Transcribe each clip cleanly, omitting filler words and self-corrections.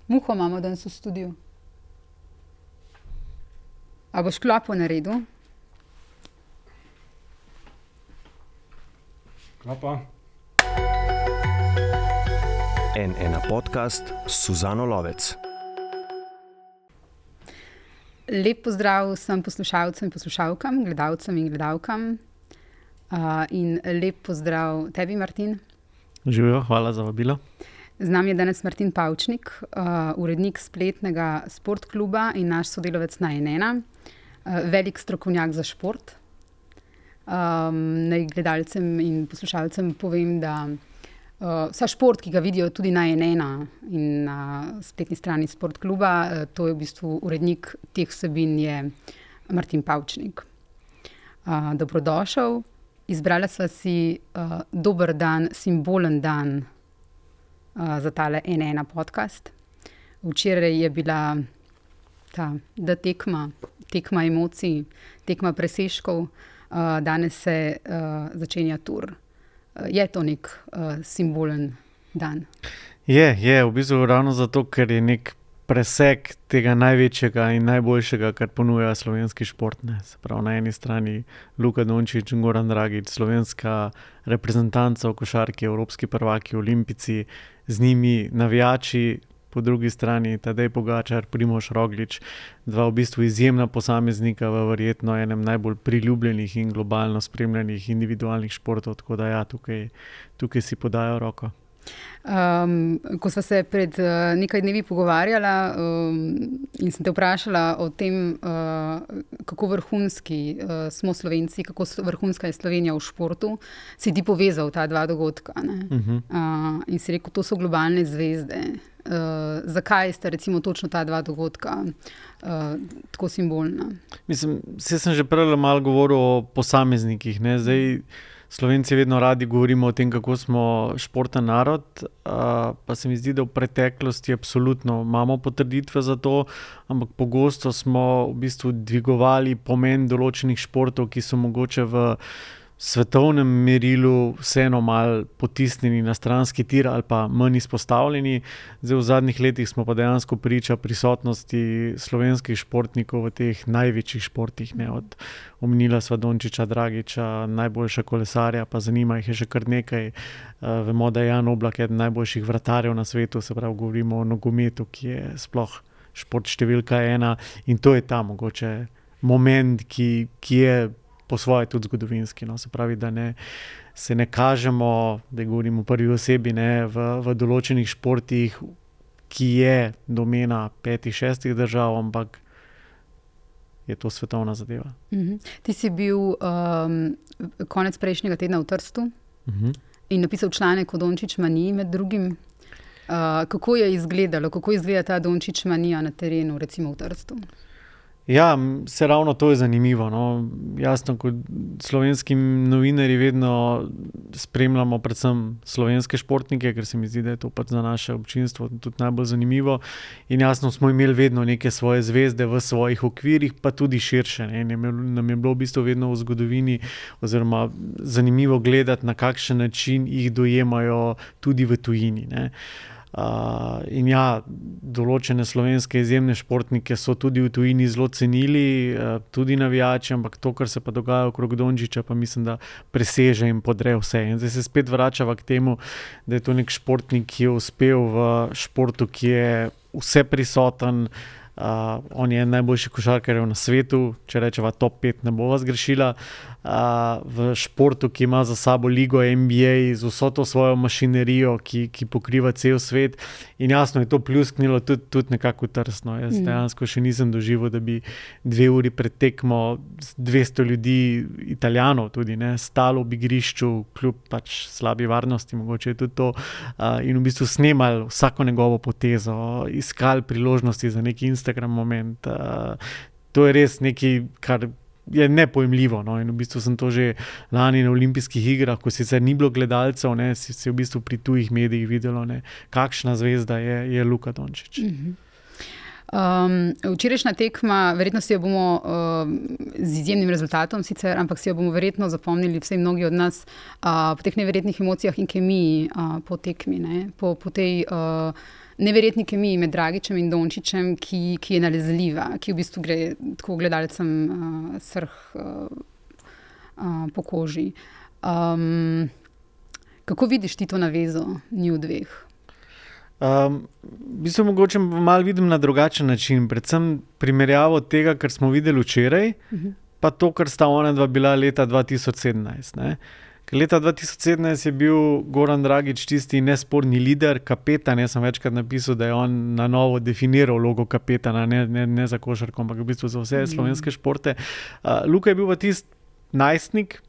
Muho imamo danes v studiu. A boš klopo naredil? Klopa. N1 podcast s Suzano Lovec. Lep pozdrav vsem poslušalcem in poslušalkam, gledalcem in gledalkam. In lep pozdrav tebi, Martin. Živijo, hvala za vabilo. Z nami je danes Martin Pavčnik, urednik spletnega sportkluba in naš sodelavec na N1, velik strokovnjak za šport. Naj gledalcem in poslušalcem povem, da vsa šport, ki ga vidijo tudi na N1 in na spletni strani sportkluba, to je v bistvu urednik teh vsebin, je Martin Pavčnik. Dobrodošel. Izbrala sva si dober dan, simbolen dan za tale N1 podcast. Včeraj je bila ta tekma emocij, tekma presežkov, danes se začenja tur. Je to nek simbolen dan? Je, v bistvu ravno zato, ker je nek presek tega največjega in najboljšega, kar ponuja slovenski šport. Se pravi, na eni strani Luka Dončić in Goran Dragić, slovenska reprezentanca v košarki, evropski prvaki, olimpijci, z njimi navijači, po drugi strani Tadej Pogačar, Primož Roglič, dva v bistvu izjemna posameznika v verjetno enem najbolj priljubljenih in globalno spremljenih individualnih športov, tako da ja, tukaj si podajo roko. Ko sva se pred nekaj dnevi pogovarjala in sem te vprašala o tem, kako vrhunski smo Slovenci, kako vrhunska je Slovenija v športu, si ti povezal ta dva dogodka. In si rekel, to so globalne zvezde. Zakaj sta recimo točno ta dva dogodka tako simbolna? Mislim, sem že prej malo govoril o posameznikih, ne? Zdaj Slovenci vedno radi govorimo o tem, kako smo športen narod, pa se mi zdi, da v preteklosti absolutno imamo potrditve za to, ampak pogosto smo v bistvu dvigovali pomen določenih športov, ki so mogoče v svetovnem merilu vseeno malo potisnjeni na stranski tir ali pa manj izpostavljeni. Zdaj v zadnjih letih smo pa dejansko priča prisotnosti slovenskih športnikov v teh največjih športih, ne, od omenila sva Dončića, Dragića, najboljša kolesarja, pa zanima jih je še kar nekaj. Vemo, da je Jan Oblak eden najboljših vratarjev na svetu, se pravi, govorimo o nogometu, ki je sploh šport številka 1, in to je ta mogoče moment, ki je po svoje tudi zgodovinski. Se pravi, da se ne kažemo, da govorimo v prvi osebi, v določenih športih, ki je domena 5-6 držav, ampak je to svetovna zadeva. Ti si bil konec prejšnjega tedna v Trstu in napisal članek o Dončić maniji med drugim. Kako je izgledalo, kako izgleda ta Dončić manija na terenu, recimo v Trstu? Ja, se ravno to je zanimivo. Jasno, kot slovenski novinarji vedno spremljamo predvsem slovenske športnike, ker se mi zdi, da je to pač za naše občinstvo tudi najbolj zanimivo. In jasno, smo imeli vedno neke svoje zvezde v svojih okvirih, pa tudi širše. Nam je bilo v bistvu vedno v zgodovini oziroma zanimivo gledati, na kakšen način jih dojemajo tudi v tujini. In ja, določene slovenske izjemne športnike so tudi v tujini zelo cenili, tudi navijači, ampak to, kar se pa dogaja okrog Dončića, pa mislim, da preseže in podre vse. In zdaj se spet vračava k temu, da je to nek športnik, ki je uspel v športu, ki je vse prisoten. On je najboljši košarkar na svetu, če rečeva top 5, ne bova zgrešila. V športu, ki ima za sabo ligo NBA z vso to svojo mašinerijo, ki pokriva cel svet. In jasno je to pljusknilo tudi nekako trsno. Jaz dejansko še nisem doživel, da bi 2 uri pred tekmo 200 ljudi, Italijanov tudi, stalo v igrišču, kljub pač slabi varnosti, mogoče je tudi to, in v bistvu snemali vsako njegovo potezo, iskali priložnosti za neki Instagram moment. To je res nekaj, kar je nepojemljivo. In v bistvu sem to že lani na olimpijskih igrah, ko sicer ni bilo gledalcev, si v bistvu pri tujih medijih videlo, kakšna zvezda je Luka Dončić. Včerajšnja tekma, verjetno si jo bomo z izjemnim rezultatom sicer, ampak si jo bomo verjetno zapomnili vsej mnogi od nas po teh neverjetnih emocijah in kemiji po tekmi, po tej neverjetni kemiji med Dragićem in Dončićem, ki je nalezljiva, ki v bistvu gre tako gledalcem po koži. Kako vidiš ti to navezo njiju dveh? V bistvu mogoče malo vidim na drugačen način, predvsem primerjavo tega, kar smo videli včeraj, pa to, kar sta ona dva bila leta 2017. Ne? Ker leta 2017 je bil Goran Dragić tisti nesporni lider, kapetan. Jaz sem večkrat napisal, da je on na novo definiral vlogo kapetana, ne za košarko, ampak v bistvu za vse slovenske športe. Luka je bil pa tisti najstnik,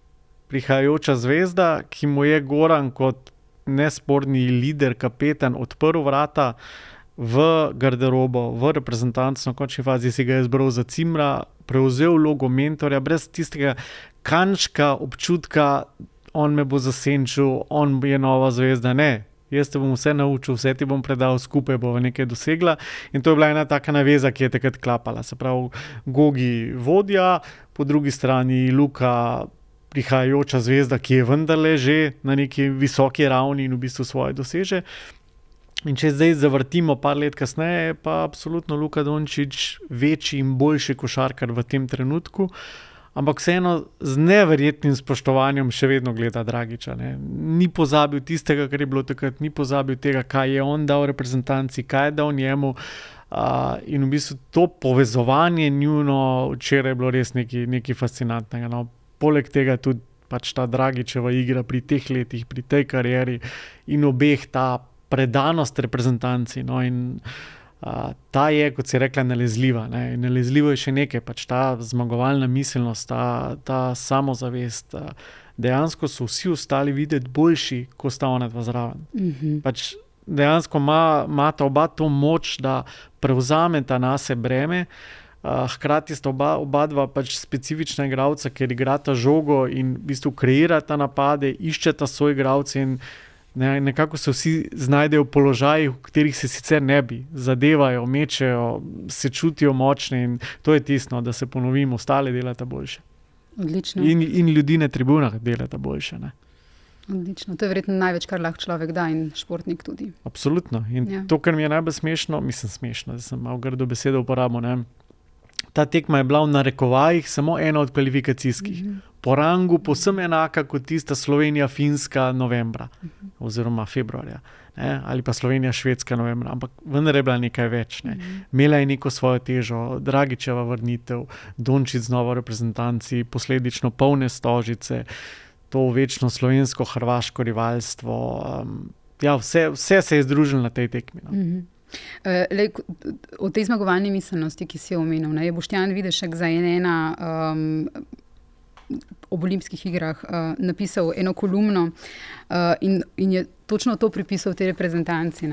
prihajajoča zvezda, ki mu je Goran kot nesporni lider, kapetan odprl vrata v garderobo, v reprezentanco, na končni fazi si ga je zbral za cimra, prevzel vlogo mentorja, brez tistega kančka občutka, on me bo zasenčil, on je nova zvezda. Ne, jaz te bom vse naučil, vse ti bom predal, skupaj bova nekaj dosegla. In to je bila ena taka naveza, ki je takrat klapala. Se pravi, Gogi vodja, po drugi strani Luka, prihajajoča zvezda, ki je vendarle že na neki visoki ravni in v bistvu svoje doseže. In če zdaj zavrtimo par let kasneje, pa absolutno Luka Dončić večji in boljši košarkar v tem trenutku, ampak vseeno z neverjetnim spoštovanjem še vedno gleda Dragića. Ne. Ni pozabil tistega, kar je bilo takrat, ni pozabil tega, kaj je on dal reprezentanci, kaj je dal njemu. In v bistvu to povezovanje njuno včeraj je bilo res nekaj fascinantnega. No. Poleg tega tudi pač ta Dragićeva igra pri teh letih, pri tej karieri in obeh ta predanost reprezentanci. No, in ta je, kot si rekla, nalezljiva. Ne. Nalezljivo je še nekaj, pač ta zmagovalna miselnost, ta samozavest. Dejansko so vsi ostali videti boljši, ko sta ona dva zraven. Pač dejansko imata oba to moč, da prevzameta nase breme. Hkrati sta oba dva pač specifična igralca, ker igrata žogo in v bistvu kreirata napade, iščeta svoje igralce in nekako se vsi znajdejo v položajih, v katerih se sicer ne bi, zadevajo, mečejo, se čutijo močne in to je tisto, da se ponovim, ostale delata boljše. Odlično. In ljudi na tribunah delata boljše. Ne? Odlično. To je verjetno največ, kar lahko človek da in športnik tudi. Absolutno. In to, kar mi je najbolj smešno, da sem malo grdo besedo uporabil, ne? Ta tekma je bila v narekovajih samo ena od kvalifikacijskih. Po rangu povsem enaka kot tista Slovenija-Finska novembra oziroma februarja. Ne? Ali pa Slovenija-Švedska novembra, ampak vendar je bila nekaj več. Ne? Imela je neko svojo težo, Dragićeva vrnitev, Dončić z novo reprezentanci, posledično polne Stožice, to večno slovensko-hrvaško rivalstvo. Vse se je združilo na tej tekmi. No? O tej zmagovalni miselnosti, ki si jo omenil, je Boštjan Videšek za ena ob olimpijskih igrah napisal eno kolumno in je točno to pripisal tej reprezentanci.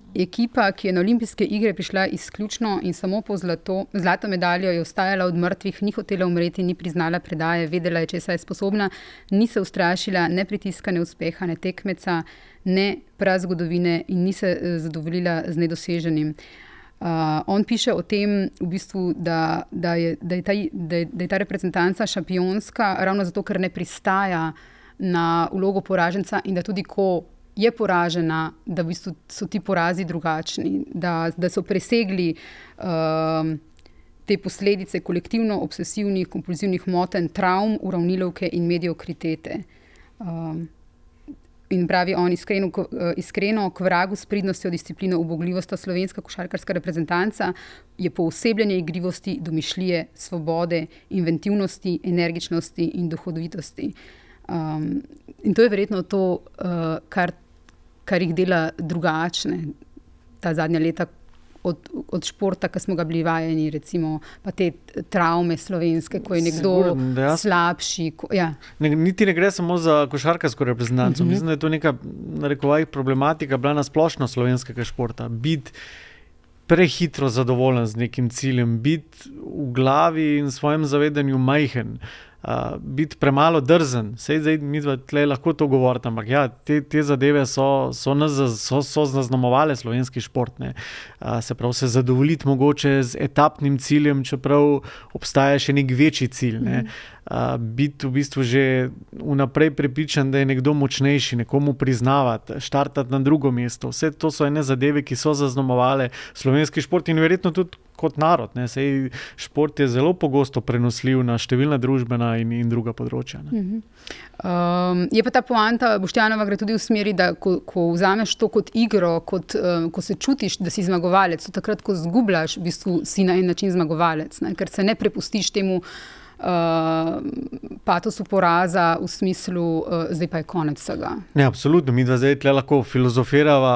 Ekipa, ki je na olimpijske igre prišla izključno in samo po zlato medaljo, je ostajala od mrtvih, ni hotela umreti, ni priznala predaje, vedela je, česa je sposobna, ni se ustrašila ne pritiska, ne uspeha, ne tekmeca, ne prazgodovine in ni se zadovoljila z nedoseženim. On piše o tem, v bistvu, da je ta reprezentanca šampionska ravno zato, ker ne pristaja na vlogo poraženca in da tudi ko je poražena, da v bistvu so ti porazi drugačni, da so presegli te posledice kolektivno obsesivnih, kompulzivnih motenj, travm, uravnilovke in mediokritete. In pravi on iskreno, k vragu s pridnostjo, disciplino, ubogljivosti slovenska košarkarska reprezentanca je poosebljanje igrivosti, domišljije, svobode, inventivnosti, energičnosti in duhovitosti. In to je verjetno to, kar jih dela drugačne ta zadnja leta od športa, ki smo ga bili vajeni, recimo, pa te travme slovenske, ko je nekdo slabši. Niti ne gre samo za košarkarsko reprezentanco. Mislim, da je to neka narekovajih problematika bila na splošno slovenskega športa. Biti prehitro zadovoljen z nekim ciljem, biti v glavi in svojem zavedanju majhen. biti premalo drzen. Zdaj mi tle lahko to govorimo, ampak ja, te zadeve so zaznamovale slovenski šport. Ne. Se pravi, se zadovoljiti mogoče z etapnim ciljem, čeprav obstaja še nek večji cilj. Ne. Biti v bistvu že vnaprej prepričan, da je nekdo močnejši, nekomu priznavati, štartati na drugo mesto. Vse to so ene zadeve, ki so zaznamovale slovenski šport in verjetno tudi kot narod. Ne. Sej šport je zelo pogosto prenosljiv na številna družbena in druga področja. Ne. Je pa ta poanta Boštjanova gre tudi v smeri, da ko vzameš to kot igro, ko se čutiš, da si zmagovalec, to takrat, ko zgubljaš, v bistvu si na en način zmagovalec, ne, ker se ne prepustiš temu patosu poraza v smislu, zdaj pa je konec vsega. Ne, absolutno. Mi zdaj tle lahko filozofirava,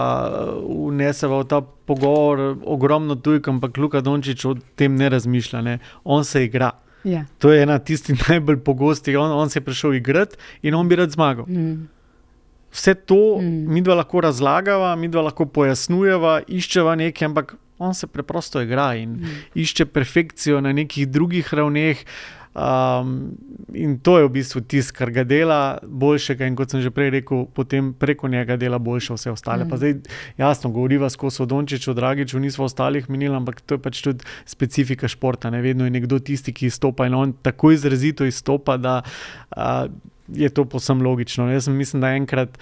vneseva v ta pogovor ogromno tujk, ampak Luka Dončić o tem ne razmišlja. Ne. On se igra. Yeah. To je ena tistih najbolj pogostih. On se je prišel igrati in on bi rad zmagal. Vse to midva lahko razlagava, midva lahko pojasnjujeva, iščeva nekaj, ampak on se preprosto igra in išče perfekcijo na nekih drugih ravneh. In to je v bistvu tisto, kar ga dela boljšega in kot sem že prej rekel, potem preko njega dela boljše vse ostale. Pa zdaj jasno, govoriva skozi o Dončiću, Dragiću, nismo ostalih menili, ampak to je pač tudi specifika športa. Ne? Vedno je nekdo tisti, ki izstopa in on tako izrazito izstopa, da je to povsem logično. Jaz mislim, da enkrat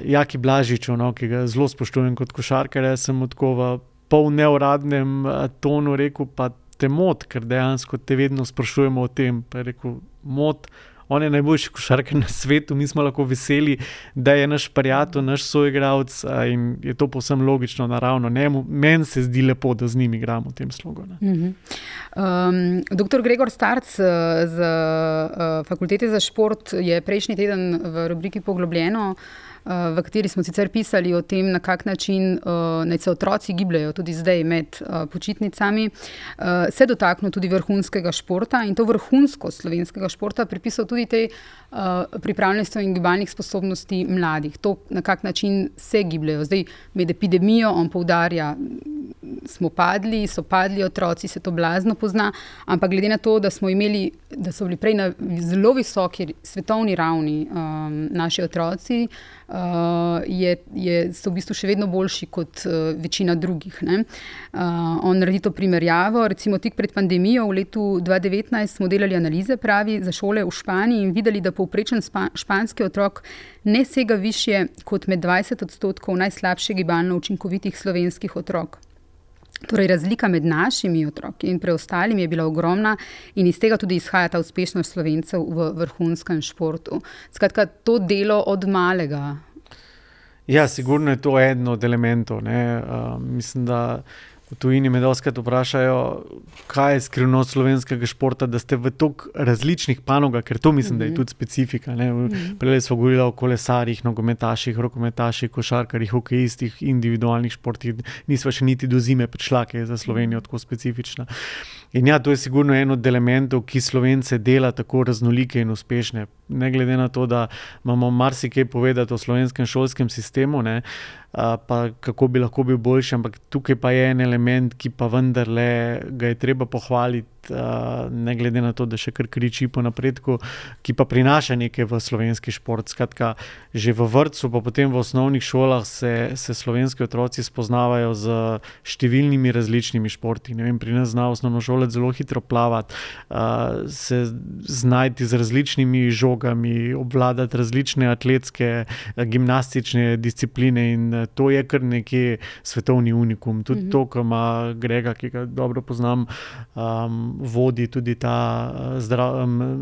Jaki Blažiču, ki ga zelo spoštujem kot košarkarja, sem tako v pol neuradnem tonu rekel, pa te mot, ker dejansko te vedno sprašujemo o tem. Pa je rekel, mot, on je najboljši košarkar na svetu, mi smo lahko veseli, da je naš prijatelj, naš soigralec in je to povsem logično, naravno. Meni se zdi lepo, da z njim igramo v tem slogu. Dr. Gregor Starc z Fakultete za šport je prejšnji teden v rubriki Poglobljeno, v kateri smo sicer pisali o tem, na kak način naj se otroci gibljajo tudi zdaj med počitnicami, se dotaknil tudi vrhunskega športa in to vrhunskost slovenskega športa pripisal tudi tej pripravljenosti in gibalnih sposobnosti mladih. To, na kak način se gibljajo. Zdaj med epidemijo, on poudarja, so padli otroci, se to blazno pozna, ampak glede na to, da so bili prej na zelo visoki svetovni ravni naši otroci, so v bistvu še vedno boljši kot večina drugih. Ne? On naredi to primerjavo, recimo tik pred pandemijo v letu 2019 smo delali analize, pravi, za šole v Španiji in videli, da povprečen španski otrok ne sega višje kot med 20% najslabše gibalno učinkovitih slovenskih otrok. Torej, razlika med našimi otroki in preostalimi je bila ogromna in iz tega tudi izhaja ta uspešnost Slovencev v vrhunskem športu. Skratka, to delo od malega. Ja, sigurno je to eden od elementov. Mislim, da v tujini me dostikrat vprašajo, kaj je skrivnost slovenskega športa, da ste v toliko različnih panogah, ker to mislim, da je tudi specifika. Prej smo govorili o kolesarjih, nogometaših, rokometaših, košarkarjih, hokejistih, individualnih športih. Nisva še niti do zime prišla, ki je za Slovenijo tako specifična. In ja, to je sigurno en od elementov, ki Slovence dela tako raznolike in uspešne. Ne glede na to, da imamo marsikaj povedati o slovenskem šolskem sistemu, pa kako bi lahko bil boljši, ampak tukaj pa je en element, ki pa vendarle ga je treba pohvaliti, ne glede na to, da še kar kriči po napredku, ki pa prinaša nekaj v slovenski šport. Skratka, že v vrtcu, pa potem v osnovnih šolah se slovenski otroci spoznavajo z številnimi različnimi športi. Ne vem, pri nas zna osnovnošolec zelo hitro plavati, se znajti z različnimi žogami, obvladati različne atletske, gimnastične discipline in to je kar nekje svetovni unikum. Tudi to, ko ima Grega, ki ga dobro poznam, vodi tudi ta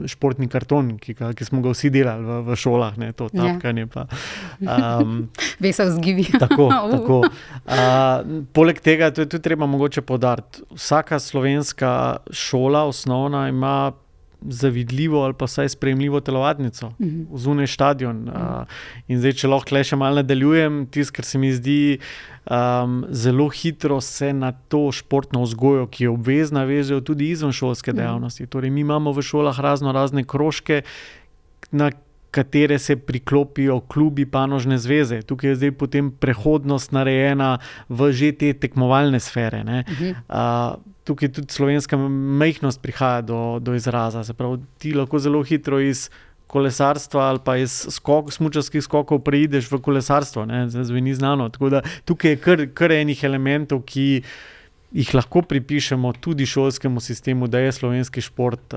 športni karton, ki smo ga vsi delali v šolah, to tapkanje. Vesel zgibi. Tako. Poleg tega, to je tudi treba mogoče poudariti, vsaka slovenska šola osnovna ima zavidljivo ali pa vsaj sprejemljivo telovadnico, zunaj štadion. In zdaj, če lahko še malo nadaljujem, tisto, kar se mi zdi zelo hitro se na to športno vzgojo, ki je obvezna, vežejo tudi izvenšolske dejavnosti. Torej, mi imamo v šolah razne krožke, na katere se priklopijo klubi, panožne zveze. Tukaj je zdaj potem prehodnost narejena v že te tekmovalne sfere. tukaj tudi slovenska majhnost prihaja do izraza. Se pravi, ti lahko zelo hitro iz kolesarstva ali pa iz smučarskih skokov preideš v kolesarstvo, ne, zveni znano. Tako da tukaj je kar enih elementov, ki jih lahko pripišemo tudi šolskemu sistemu, da je slovenski šport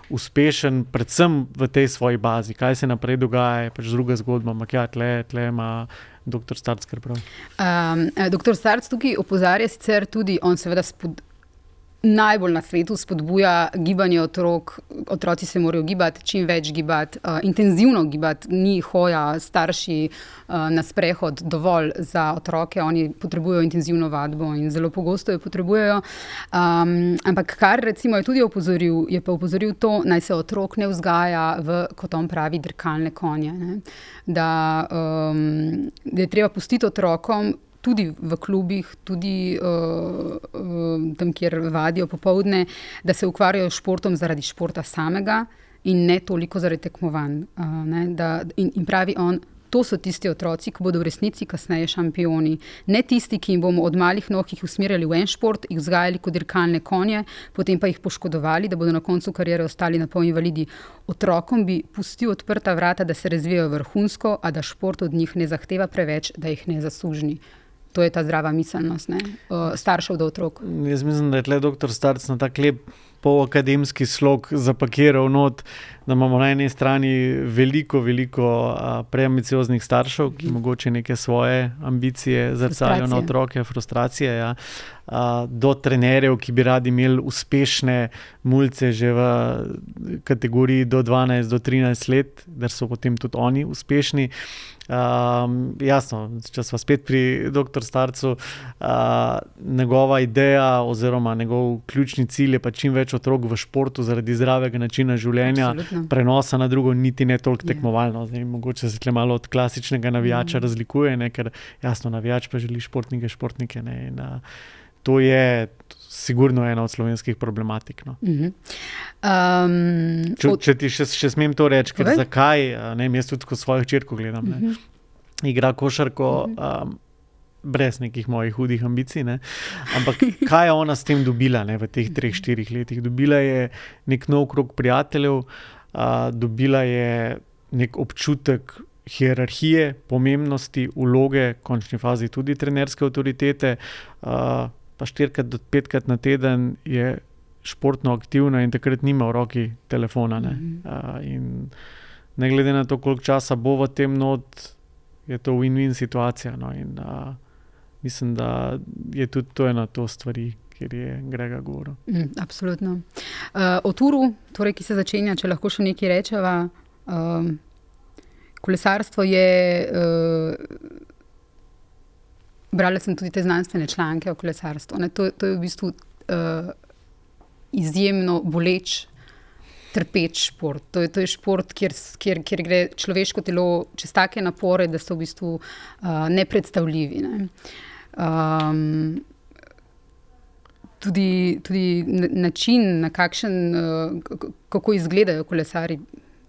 uspešen, predvsem v tej svoji bazi. Kaj se naprej dogaja, je pač druga zgodba, ampak ja, tle ima dr. Starc kar prav. Dr. Starc tukaj opozarja sicer tudi, on seveda najbolj na svetu spodbuja gibanje otrok. Otroci se morajo gibati, čim več gibati, intenzivno gibati, ni hoja starši na sprehod dovolj za otroke, oni potrebujejo intenzivno vadbo in zelo pogosto jo potrebujejo. Ampak kar recimo je tudi opozoril to, naj se otrok ne vzgaja v, kot on pravi, drkalne konje. Ne? Da je treba pustiti otrokom tudi v klubih, tudi tam, kjer vadijo popoldne, da se ukvarjajo s športom zaradi športa samega in ne toliko zaradi tekmovanj. In pravi on, to so tisti otroci, ki bodo v resnici kasneje šampioni. Ne tisti, ki jim bomo od malih nog jih usmerjali v en šport, jih vzgajali kot dirkalne konje, potem pa jih poškodovali, da bodo na koncu kariere ostali na pol invalidi. Otrokom bi pustil odprta vrata, da se razvijajo vrhunsko, a da šport od njih ne zahteva preveč, da jih ne zasužni. To je ta zdrava miselnost, staršev do otrok. Jaz mislim, da je tle dr. Starc na tak lep polakademski slog zapakiral not, da imamo na eni strani veliko preambicioznih staršev, ki mogoče neke svoje ambicije zrcalijo na otroke, frustracije, ja. Do trenerjev, ki bi radi imeli uspešne mulce že v kategoriji do 12 do 13 let, da so potem tudi oni uspešni. Jasno, če smo spet pri dr. Starcu, njegova ideja oziroma njegov ključni cilj je pa čim več otrok v športu zaradi zdravega načina življenja. Absolutno. Prenosa na drugo niti ne toliko tekmovalno. Zdaj, mogoče se tle malo od klasičnega navijača razlikuje, ne, ker jasno, navijač pa želi športnike. Ne, in, to je sigurno ena od slovenskih problematik. No. Če ti še smem to reči, ker zakaj, ne, jaz tudi ko svojo hčerko gledam, ne, igra košarko, brez nekih mojih hudih ambicij, ne, ampak kaj je ona s tem dobila, ne, v teh 3-4 letih? Dobila je nek nov krog prijateljev, dobila je nek občutek hierarhije, pomembnosti, vloge, v končni fazi tudi trenerske avtoritete, pa 4 do 5 na teden je športno aktivna in takrat nima v roki telefona. Ne. In ne glede na to, koliko časa bo v tem not, je to win-win situacija. No. In mislim, da je tudi to ena to stvari, kjer je Grega govoril. Absolutno. O turu, torej, ki se začenja, če lahko še nekaj rečeva, kolesarstvo je... Brala sem tudi te znanstvene članke o kolesarstvu. To je v bistvu izjemno boleč, trpeč šport. To je šport, kjer gre človeško telo čez take napore, da so v bistvu nepredstavljivi. Ne. Tudi način, na kako izgledajo kolesari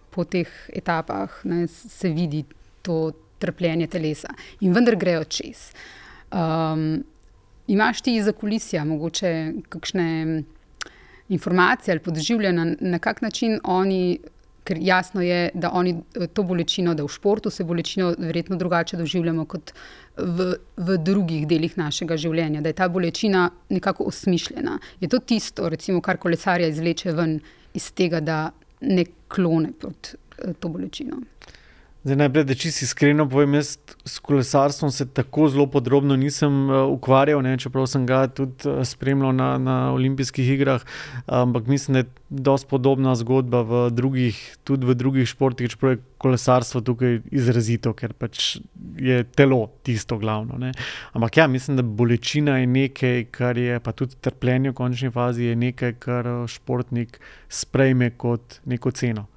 po teh etapah, ne, se vidi to trpljenje telesa. In vendar grejo čez. Imaš ti za kulisja mogoče kakšne informacije ali podoživljanja, na kak način oni, ker jasno je, da oni to bolečino, da v športu se bolečino verjetno drugače doživljamo kot v drugih delih našega življenja, da je ta bolečina nekako osmišljena. Je to tisto, recimo, kar kolesarja izvleče ven iz tega, da ne klone pod to bolečino? Zdaj, najprej, da čisto iskreno povem, jaz s kolesarstvom se tako zelo podrobno nisem ukvarjal, ne, čeprav sem ga tudi spremljal na olimpijskih igrah, ampak mislim, da je dosti podobna zgodba tudi v drugih športih, čeprav je kolesarstvo tukaj izrazito, ker pač je telo tisto glavno. Ne. Ampak ja, mislim, da bolečina je nekaj, kar je, pa tudi trpljenje v končni fazi je nekaj, kar športnik sprejme kot neko ceno.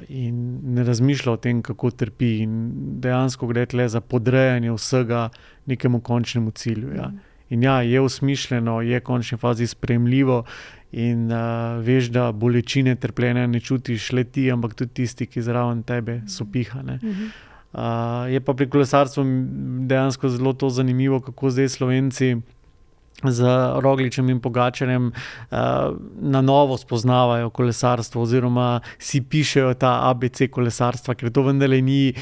In ne razmišlja o tem, kako trpi, in dejansko gre tle za podrejanje vsega nekemu končnemu cilju. Ja. In ja, je usmišljeno, je v končni fazi sprejemljivo in veš, da bolečine, trpljenja ne čutiš le ti, ampak tudi tisti, ki zraven tebe sopiha. Ne. Je pa pri kolesarstvu dejansko zelo to zanimivo, kako zdaj Slovenci z Rogličem in Pogačarjem na novo spoznavajo kolesarstvo oziroma si pišejo ta ABC kolesarstva, ker to vendarle ni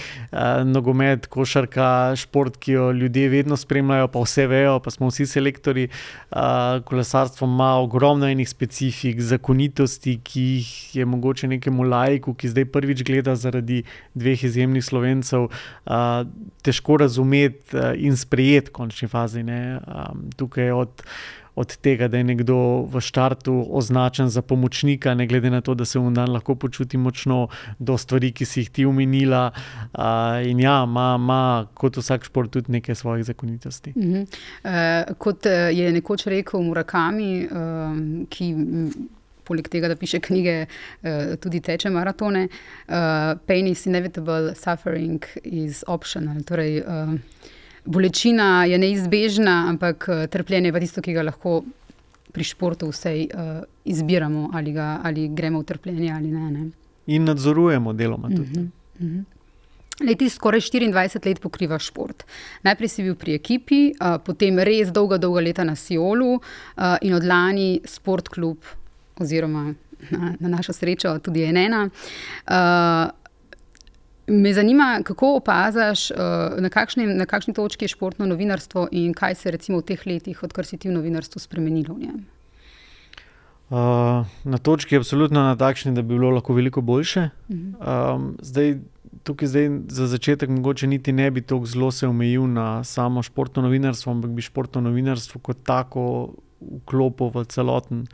nogomet, košarka, šport, ki jo ljudje vedno spremljajo, pa vse vejo, pa smo vsi selektori. Kolesarstvo ima ogromno enih specifik, zakonitosti, ki jih je mogoče nekemu laiku, ki zdaj prvič gleda zaradi dveh izjemnih Slovencev, težko razumeti in sprejeti v končni fazi, ne. Tukaj od tega, da je nekdo v štartu označen za pomočnika, ne glede na to, da se on dan lahko počuti močno, do stvari, ki si jih ti omenila. In ja, ima kot vsak šport tudi nekaj svojih zakonitosti. Kot je nekoč rekel Murakami, ki poleg tega, da piše knjige, tudi teče maratone, pain is inevitable, suffering is optional. Torej, bolečina je neizbežna, ampak trpljenje je pa tisto, ki ga lahko pri športu vsej izbiramo, ali gremo v trpljenje ali ne. In nadzorujemo deloma tudi. Ti skoraj 24 let pokrivaš šport. Najprej si bil pri ekipi, potem res dolga leta na Siolu in od lani Sportklub oziroma na našo srečo tudi N1. Me zanima, kako opazaš, na kakšni točki je športno novinarstvo in kaj se recimo v teh letih, odkar si ti v novinarstvu, spremenilo v njem? Na točki je absolutno na takšni, da bi bilo lahko veliko boljše. Tukaj za začetek mogoče niti ne bi toliko zelo se omejil na samo športno novinarstvo, ampak bi športno novinarstvo kot tako vklopil v celoten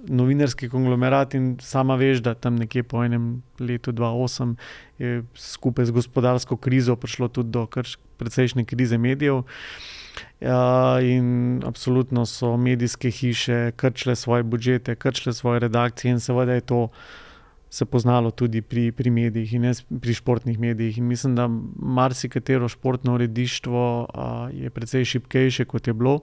novinarski konglomerat in sama veš, da tam nekje po enem letu 2008 je skupaj z gospodarsko krizo prišlo tudi do precejšnje krize medijev. In absolutno so medijske hiše krčile svoje budžete, krčile svoje redakcije in seveda je to se poznalo tudi pri medijih in ne pri športnih medijih. In mislim, da marsikatero športno uredništvo je precej šibkejše, kot je bilo.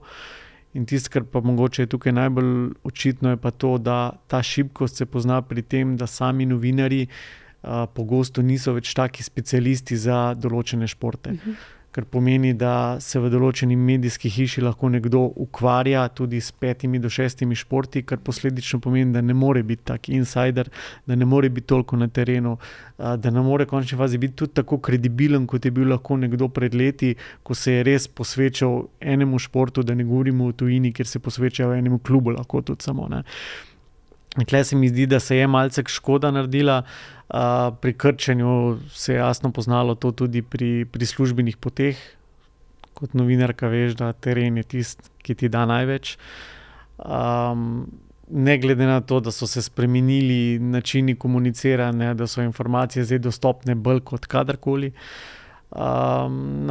In tisto, kar pa mogoče je tukaj najbolj očitno, je pa to, da ta šibkost se pozna pri tem, da sami novinarji pogosto niso več taki specialisti za določene športe. Kar pomeni, da se v določeni medijski hiši lahko nekdo ukvarja tudi s 5 do 6 športi, kar posledično pomeni, da ne more biti tak insider, da ne more biti toliko na terenu, da ne more v končni fazi biti tudi tako kredibilen, kot je bil lahko nekdo pred leti, ko se je res posvečal enemu športu, da ne govorimo o tujini, kjer se posvečajo enemu klubu, lahko tudi samo, ne. Tukaj se mi zdi, da se je malce škoda naredila. Pri krčenju se je jasno poznalo to tudi pri službenih poteh. Kot novinarka veš, da teren je tisti, ki ti da največ. Ne glede na to, da so se spremenili načini komuniciranja, da so informacije zdaj dostopne bolj kot kadarkoli.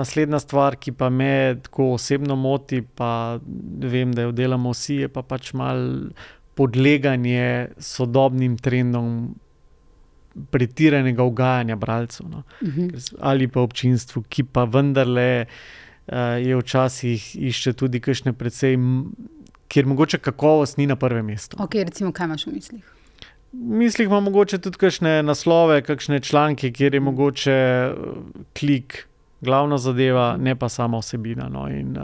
Naslednja stvar, ki pa me tako osebno moti, pa vem, da jo delamo vsi, je pa pač malo podleganje sodobnim trendom pretiranega ugajanja bralcev, no. Ali pa občinstvu, ki pa vendarle je včasih išče tudi kakšne precej, kjer mogoče kakovost ni na prvem mestu. Ok, recimo, kaj imaš v mislih? V mislih imam mogoče tudi kakšne naslove, kakšne članke, kjer je mogoče klik glavna zadeva, ne pa sama vsebina, no. In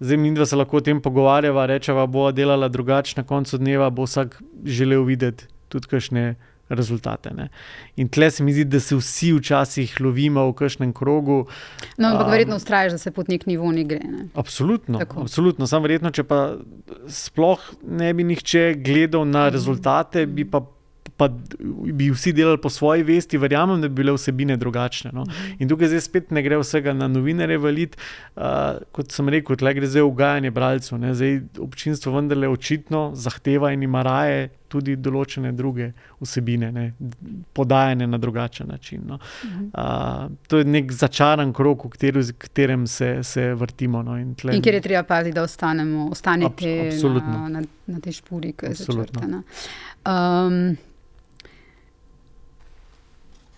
zdaj midva se lahko o tem pogovarjava, rečeva, bova delala drugače, na koncu dneva bo vsak želel videti tudi kakšne rezultate, ne. In tle se mi zdi, da se vsi včasih lovimo v kakšnem krogu. No, ampak verjetno vztrajaš, da se pod nek nivo ne gre, ne? Absolutno. Samo verjetno, če pa sploh ne bi nihče gledal na rezultate, bi bi vsi delali po svoji vesti, verjamem, da bi bile vsebine drugačne, no. In tukaj zdaj spet ne gre vsega na novinarje valiti, kot sem rekel, tle gre zdaj ugajanje bralcev, ne. Zdaj občinstvo vendarle očitno zahteva in ima raje tudi določene druge vsebine, ne, podajanje na drugačen način, no. To je nek začaran krog, v katerem se vrtimo, no. In kjer je treba paziti, da ostanete na tej špuri, ki je začrtana.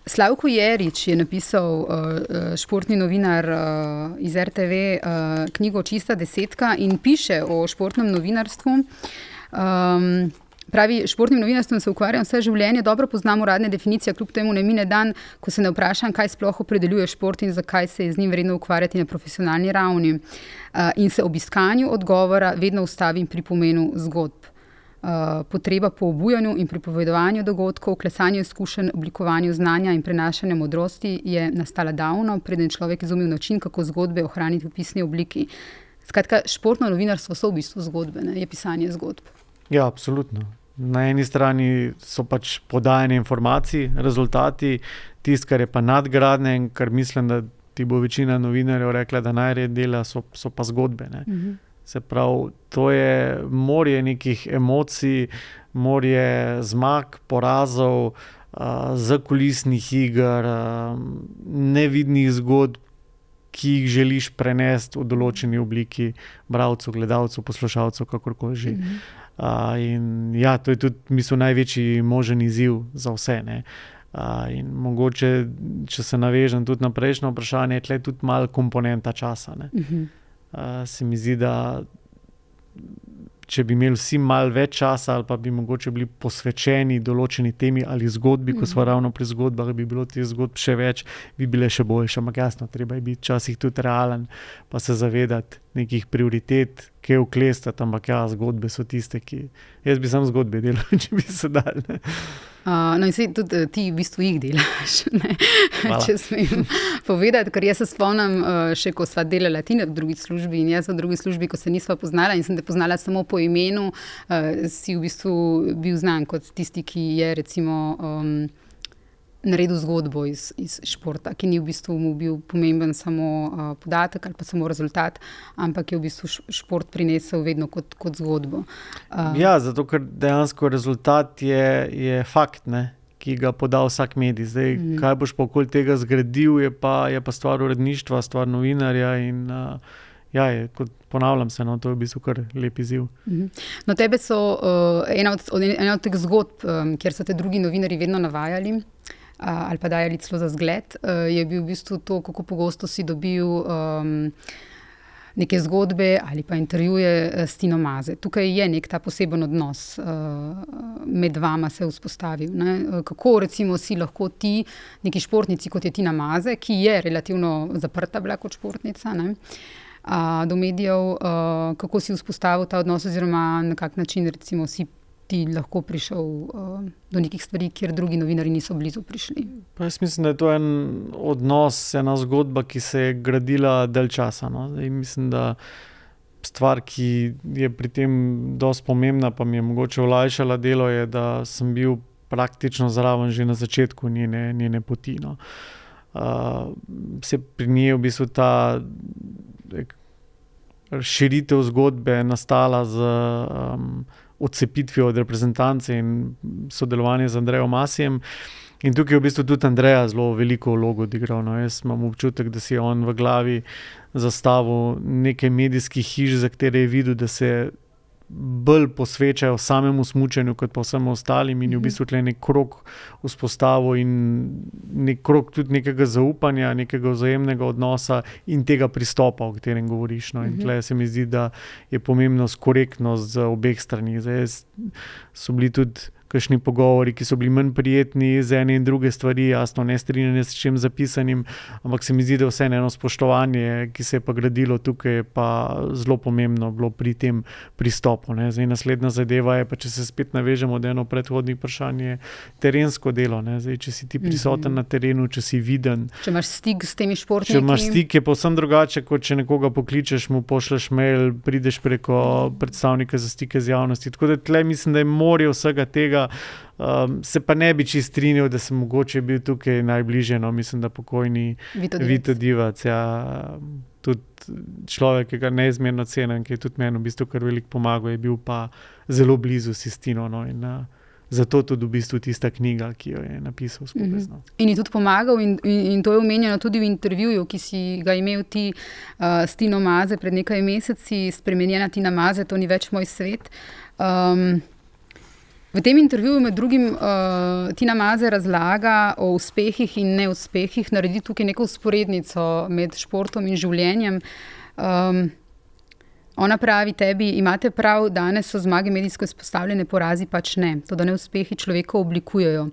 Slavko Jerič je napisal, športni novinar iz RTV, knjigo Čista desetka in piše o športnem novinarstvu. Pravi, športnim novinarstvom se ukvarjam vse življenje, dobro poznam uradne definicije, kljub temu ne mine dan, ko se ne vprašam, kaj sploh opredeljuje šport in zakaj se je z njim vredno ukvarjati na profesionalni ravni. In se ob iskanju odgovora vedno ustavim pri pomenu zgodb. Potreba po obujanju in pripovedovanju dogodkov, klesanju izkušenj, oblikovanju znanja in prenašanju modrosti je nastala davno, preden človek izumil način, kako zgodbe ohraniti v pisni obliki. Skratka, športno novinarstvo so v bistvu zgodbe, ne? Je pisanje zgodb. Ja, absolutno. Na eni strani so pač podajanje informacij, rezultati, tisto, kar je pa nadgradnje in kar mislim, da ti bo večina novinarjev rekla, da najred dela, so pa zgodbe. Ne? Se pravi, to je morje nekih emocij, morje zmag, porazov, zakulisnih iger, nevidnih zgodb, ki jih želiš prenesti v določeni obliki bralcu, gledalcu, poslušalcu, kakorkoli že. In ja, to je tudi, mislim, največji možen izziv za vse, ne. In mogoče, če se navežem tudi na prejšnje vprašanje, je tle tudi malo komponenta časa, ne. Se mi zdi, da če bi imeli vsi malo več časa ali pa bi mogoče bili posvečeni določeni temi ali zgodbi, ko smo ravno pri zgodbah, bi bilo teh zgodb še več, bi bile še boljše. Ampak jasno, treba je biti včasih tudi realen, pa se zavedati nekih prioritet, kaj vklestati, ampak ja, zgodbe so tiste, ki... Jaz bi sam zgodbe delal, če bi se dal, ne. No in tudi ti v bistvu jih delaš, ne? Če smem povedati, ker jaz se spomnim še, ko sva delala ti v drugi službi in jaz v drugi službi, ko se nisva poznala in sem te poznala samo po imenu, si v bistvu bil znan kot tisti, ki je recimo naredil zgodbo iz športa, ki ni v bistvu mu bil pomemben samo podatek ali pa samo rezultat, ampak je v bistvu šport prinesel vedno kot zgodbo. Ja, zato ker dejansko rezultat je fakt, ne, ki ga poda vsak medij. Zdaj, kaj boš pa okoli tega zgradil, je pa stvar uredništva, stvar novinarja in ja, kot ponavljam se, no, to je v bistvu kar lep izziv. No, tebe so ena od teh zgodb, kjer so te drugi novinarji vedno navajali, ali pa dajali celo za zgled, je bil v bistvu to, kako pogosto si dobil neke zgodbe ali pa intervjuje s Tino Maze. Tukaj je nek ta poseben odnos med vama se vzpostavil. Ne? Kako recimo si lahko ti, neki športnici, kot je Tina Maze, ki je relativno zaprta bila kot športnica, ne? Do medijev, kako si vzpostavil ta odnos oziroma na kak način recimo si ti lahko prišel do nekih stvari, kjer drugi novinarji niso blizu prišli? Pa jaz mislim, da je to en odnos, ena zgodba, ki se je gradila dalj časa. No. Zdaj, mislim, da stvar, ki je pri tem dosti pomembna, pa mi je mogoče olajšala delo, je, da sem bil praktično zraven že na začetku njene poti. No. Se pri njej v bistvu ta širitev zgodbe nastala z odcepitvijo od reprezentance in sodelovanje z Andrejem Masijem. In tukaj je v bistvu tudi Andreja zelo veliko vlogo odigral. No, jaz imam občutek, da si je on v glavi zastavil nekaj medijskih hiš, za katere je videl, da se bolj posvečajo samemu smučanju kot pa vsem ostalim in je v bistvu tle nek krog vzpostavil in nek krog tudi nekega zaupanja, nekega vzajemnega odnosa in tega pristopa, o katerem govoriš. No. In tle se mi zdi, da je pomembnost, korektnost z obeh strani. Zdaj so bili tudi kakšni pogovori, ki so bili manj prijetni z ene in druge stvari, jasno, ne strinjanje s čim zapisanim, ampak se mi zdi, da vseeno eno spoštovanje, ki se je pa gradilo tukaj, je pa zelo pomembno bilo pri tem pristopu. Ne. Zdaj, naslednja zadeva je, pa če se spet navežemo od eno predhodnih vprašanj, je terensko delo. Ne. Zdaj, če si ti prisoten na terenu, če si viden. Če imaš stik s temi športniki. Če imaš stik, je povsem drugače, kot če nekoga pokličeš, mu pošleš mail, prideš preko predstavnika za stike z javnosti. Tako da tle mislim, da je morje vsega tega. Se pa ne bi čisto strinjal, da sem mogoče bil tukaj najbližje, no, mislim, da pokojni Vito Divac, ja, tudi človek, ki ga neizmerno cenim, ki je tudi meni v bistvu kar veliko pomagal, je bil pa zelo blizu si s Tino, no, in zato tudi v bistvu tista knjiga, ki jo je napisal skupaj. In je tudi pomagal in to je omenjeno tudi v intervjuju, ki si ga imel ti s Tino Maze pred nekaj meseci, Spremenjena Tina Maze, to ni več moj svet. V tem intervjuju med drugim Tina Maze razlaga o uspehih in neuspehih, naredi tukaj neko vzporednico med športom in življenjem. Ona pravi tebi, imate prav, danes so zmage medijsko izpostavljene, porazi pač ne. Toda neuspehi človeka oblikujejo.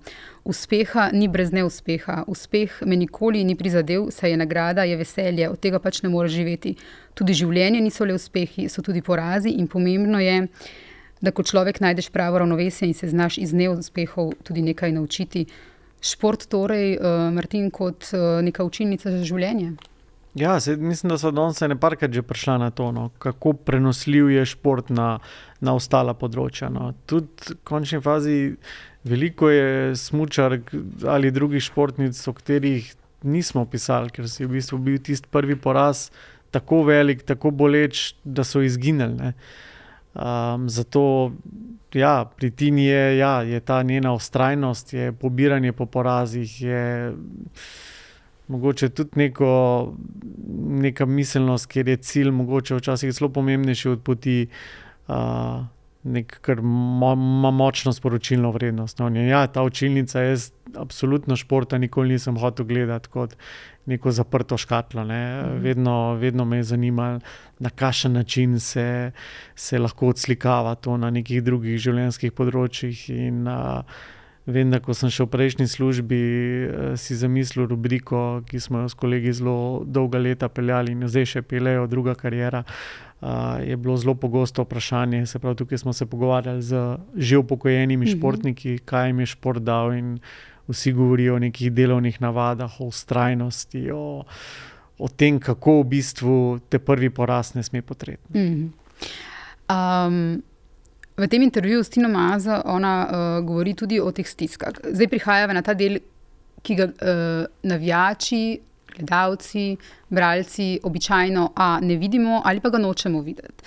Uspeha ni brez neuspeha. Uspeh me nikoli ni prizadel, saj je nagrada, je veselje, od tega pač ne more živeti. Tudi življenje niso le uspehi, so tudi porazi in pomembno je, da kot človek najdeš pravo ravnovesje in se znaš iz neuspehov tudi nekaj naučiti. Šport torej, Martin, kot neka učilnica za življenje? Ja, mislim, da so danes nekajkrat že prišla na to, no, kako prenosljiv je šport na ostala področja. No. Tudi v končni fazi veliko je smučark ali drugih športnic, o katerih nismo pisali, ker si v bistvu bil tisti prvi poraz tako velik, tako boleč, da so izginili. Ne. Zato ja, pri Tini je ta njena vztrajnost, je pobiranje po porazih, je mogoče tudi neka miselnost, kjer je cilj mogoče včasih zelo pomembnejši od poti, kar ima močno sporočilno vrednost. No. Ja, ta učilnica, jaz absolutno športa nikoli nisem hotel gledati kot neko zaprto škatlo. Ne. Vedno me je zanimalo, na kakšen način se lahko odslikava to na nekih drugih življenjskih področjih. In vem, da ko sem še v prejšnji službi si zamislil rubriko, ki smo jo s kolegi zelo dolga leta peljali in jo zdaj še peljejo, druga kariera, je bilo zelo pogosto vprašanje. Se pravi, tukaj smo se pogovarjali z že upokojenimi športniki, kaj jim je šport dal, in vsi govorijo o nekih delovnih navadah, o vztrajnosti, o tem, kako v bistvu te prvi poraz ne sme potreti. V tem intervjuju s Tino Maze ona govori tudi o teh stiskah. Zdaj prihajava na ta del, ki ga navijači, gledalci, bralci običajno ne vidimo ali pa ga nočemo videti.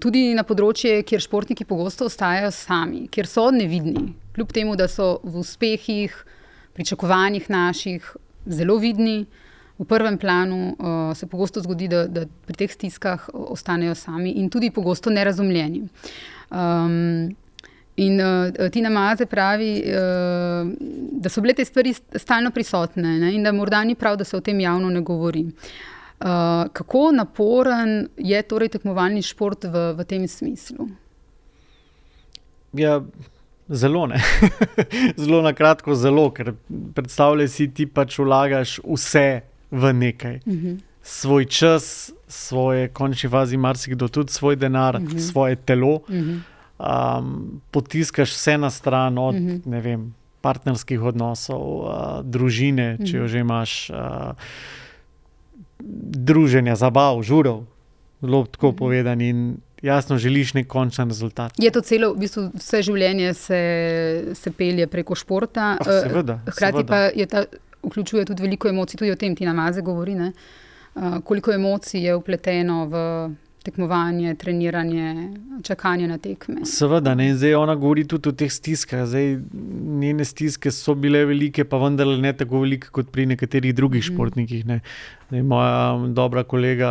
Tudi na področje, kjer športniki pogosto ostajajo sami, kjer so nevidni, kljub temu, da so v uspehih, pričakovanjih naših zelo vidni, v prvem planu se pogosto zgodi, da pri teh stiskah ostanejo sami in tudi pogosto nerazumljeni. In Tina Maze pravi, da so bile te stvari stalno prisotne, ne, in da morda ni prav, da se o tem javno ne govori. Kako naporen je torej tekmovalni šport v tem smislu? Ja, zelo ne. Zelo na kratko, ker predstavljaj si, ti pač vlagaš vse v nekaj. Svoj čas, svoje, končni fazi marsikdo tudi svoj denar, svoje telo. Potiskaš vse na stran od, ne vem, partnerskih odnosov, družine, če jo že imaš, druženja, zabav, žurov, zelo tako povedan, in jasno želiš nek končen rezultat. Je to celo, v bistvu vse življenje se pelje preko športa, seveda. Hkrati pa vključuje tudi veliko emocij, tudi o tem Tina Maze govori, ne? Koliko emocij je vpleteno v tekmovanje, treniranje, čakanje na tekme. Seveda, ne, in zdaj ona govori tudi o teh stiskah. Zdaj, njene stiske so bile velike, pa vendar ne tako velike kot pri nekaterih drugih športnikih. Ne. Zdaj, moja dobra kolega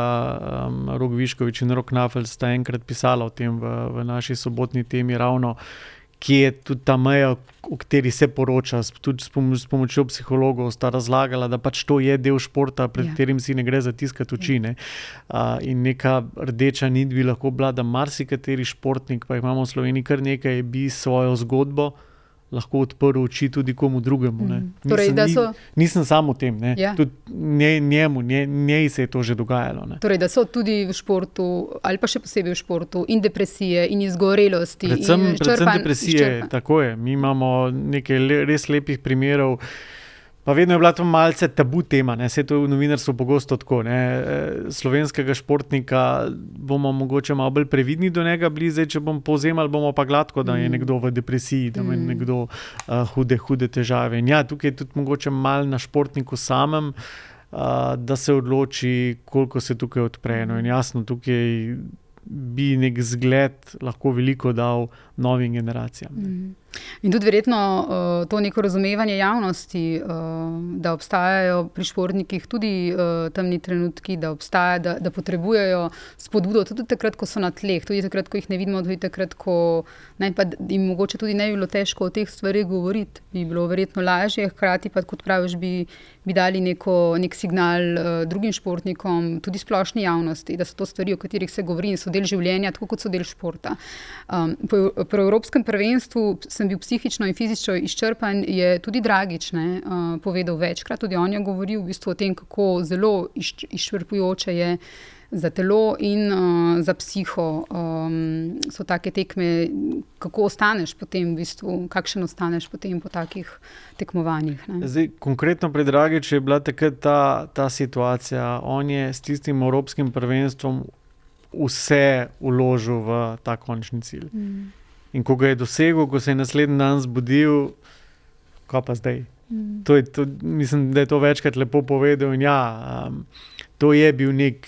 Rok Viškovič in Rok Nafel sta enkrat pisala o tem v naši sobotni temi, ravno kje je tudi ta meja, o kateri se poroča, tudi s pomočjo psihologov sta razlagala, da pač to je del športa, pred katerim si ne gre zatiskati oči. Ne. In neka rdeča nit bi lahko bila, da marsikateri športnik, pa imamo v Sloveniji kar nekaj, bi svojo zgodbo lahko odprl oči tudi komu drugemu. Ne. Torej, nisem samo v tem. Ne. Ja. Tudi njej se je to že dogajalo. Ne. Torej, da so tudi v športu, ali pa še posebej v športu, in depresije, in izgorelosti. Predvsem depresije, tako je. Mi imamo nekaj res lepih primerov. Pa vedno je bila to malce tabu tema, ne. Saj to je v novinarstvu pogosto tako, ne. Slovenskega športnika bomo mogoče malo bolj previdni do njega bili, zdaj, če bomo povzemali, bomo pa gladko, da je nekdo v depresiji, da ima nekdo hude težave. In ja, tukaj je tudi mogoče malo na športniku samem, da se odloči, koliko se tukaj odpre. No, in jasno, tukaj bi nek zgled lahko veliko dal novim generacijam. In tudi verjetno to neko razumevanje javnosti, da obstajajo pri športnikih tudi temni trenutki, da potrebujejo spodbudo tudi takrat, ko so na tleh, tudi takrat, ko jih ne vidimo, tudi takrat, ko jim mogoče tudi ne bi bilo težko o teh stvarih govoriti, bi bilo verjetno lažje, hkrati pa, kot praviš, bi dali nek signal drugim športnikom, tudi splošni javnosti, da so to stvari, o katerih se govori in so del življenja, tako kot so del športa. Po Evropskem prvenstvu sem bil psihično in fizično izčrpan, je tudi Dragič povedal večkrat, tudi on je govoril v bistvu o tem, kako zelo izčrpujoče je za telo in za psiho. So take tekme, kako ostaneš potem v bistvu, kakšen ostaneš potem po takih tekmovanjih. Zdaj, konkretno pri Dragiču je bila takrat ta situacija. On je s tistim Evropskim prvenstvom vse vložil v ta končni cilj. In ko ga je dosegel, ko se je naslednji dan zbudil, kaj pa zdaj? Mislim, da je to večkrat lepo povedal. In to je bil nek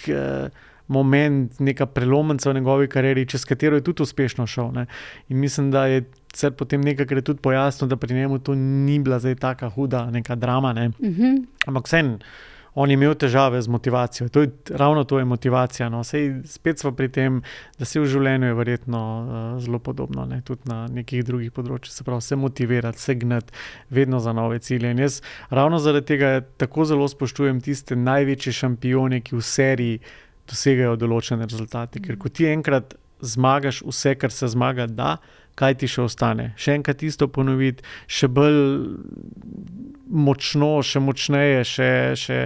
moment, neka prelomnica v njegovi karieri, čez katero je tudi uspešno šel. Ne? In mislim, da je potem nekakrat tudi pojasnil, da pri njemu to ni bila zdaj taka huda neka drama. Ne? Ampak vseeno, on je imel težave z motivacijo. Ravno to je motivacija. No. Spet smo pri tem, da se v življenju je verjetno zelo podobno, ne. Tudi na nekih drugih področjih. Se pravi, se motivirati, se gnati, vedno za nove cilje. In jaz ravno zaradi tega tako zelo spoštujem tiste največje šampione, ki v seriji dosegajo določene rezultate. Ker ko ti enkrat zmagaš vse, kar se zmaga da, kaj ti še ostane? Še enkrat isto ponoviti, še bolj močno, še močneje, še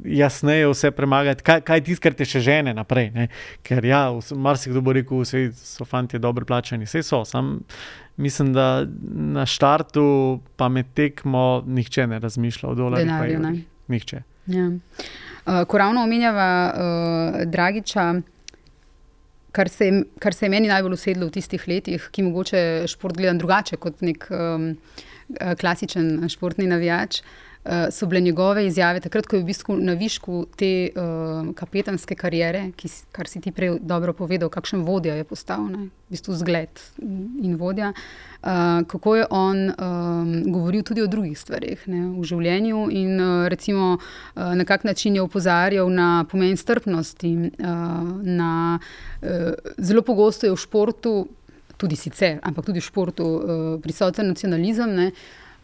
jasneje vse premagati. Kaj tisto, kar te še žene naprej? Ne? Ker marsikdo bo rekel, saj so fantje dobro plačani. Saj so, sam mislim, da na štartu pa med tekmo nihče ne razmišlja o dolarjih. Denarju, ne? Nihče. Ja. Ko ravno omenjava Dragiča, kar se je meni najbolj usedlo v tistih letih, ki mogoče šport gledam drugače kot nek klasičen športni navijač, so bile njegove izjave takrat, ko je v bistvu na višku te kapetanske kariere, kar si ti prej dobro povedal, kakšen vodja je postal, ne? V bistvu zgled in vodja, kako je on govoril tudi o drugih stvarih, ne? V življenju in recimo na kak način je opozarjal na pomen strpnosti, zelo pogosto je v športu, tudi sicer, ampak tudi v športu prisoten nacionalizem, ne?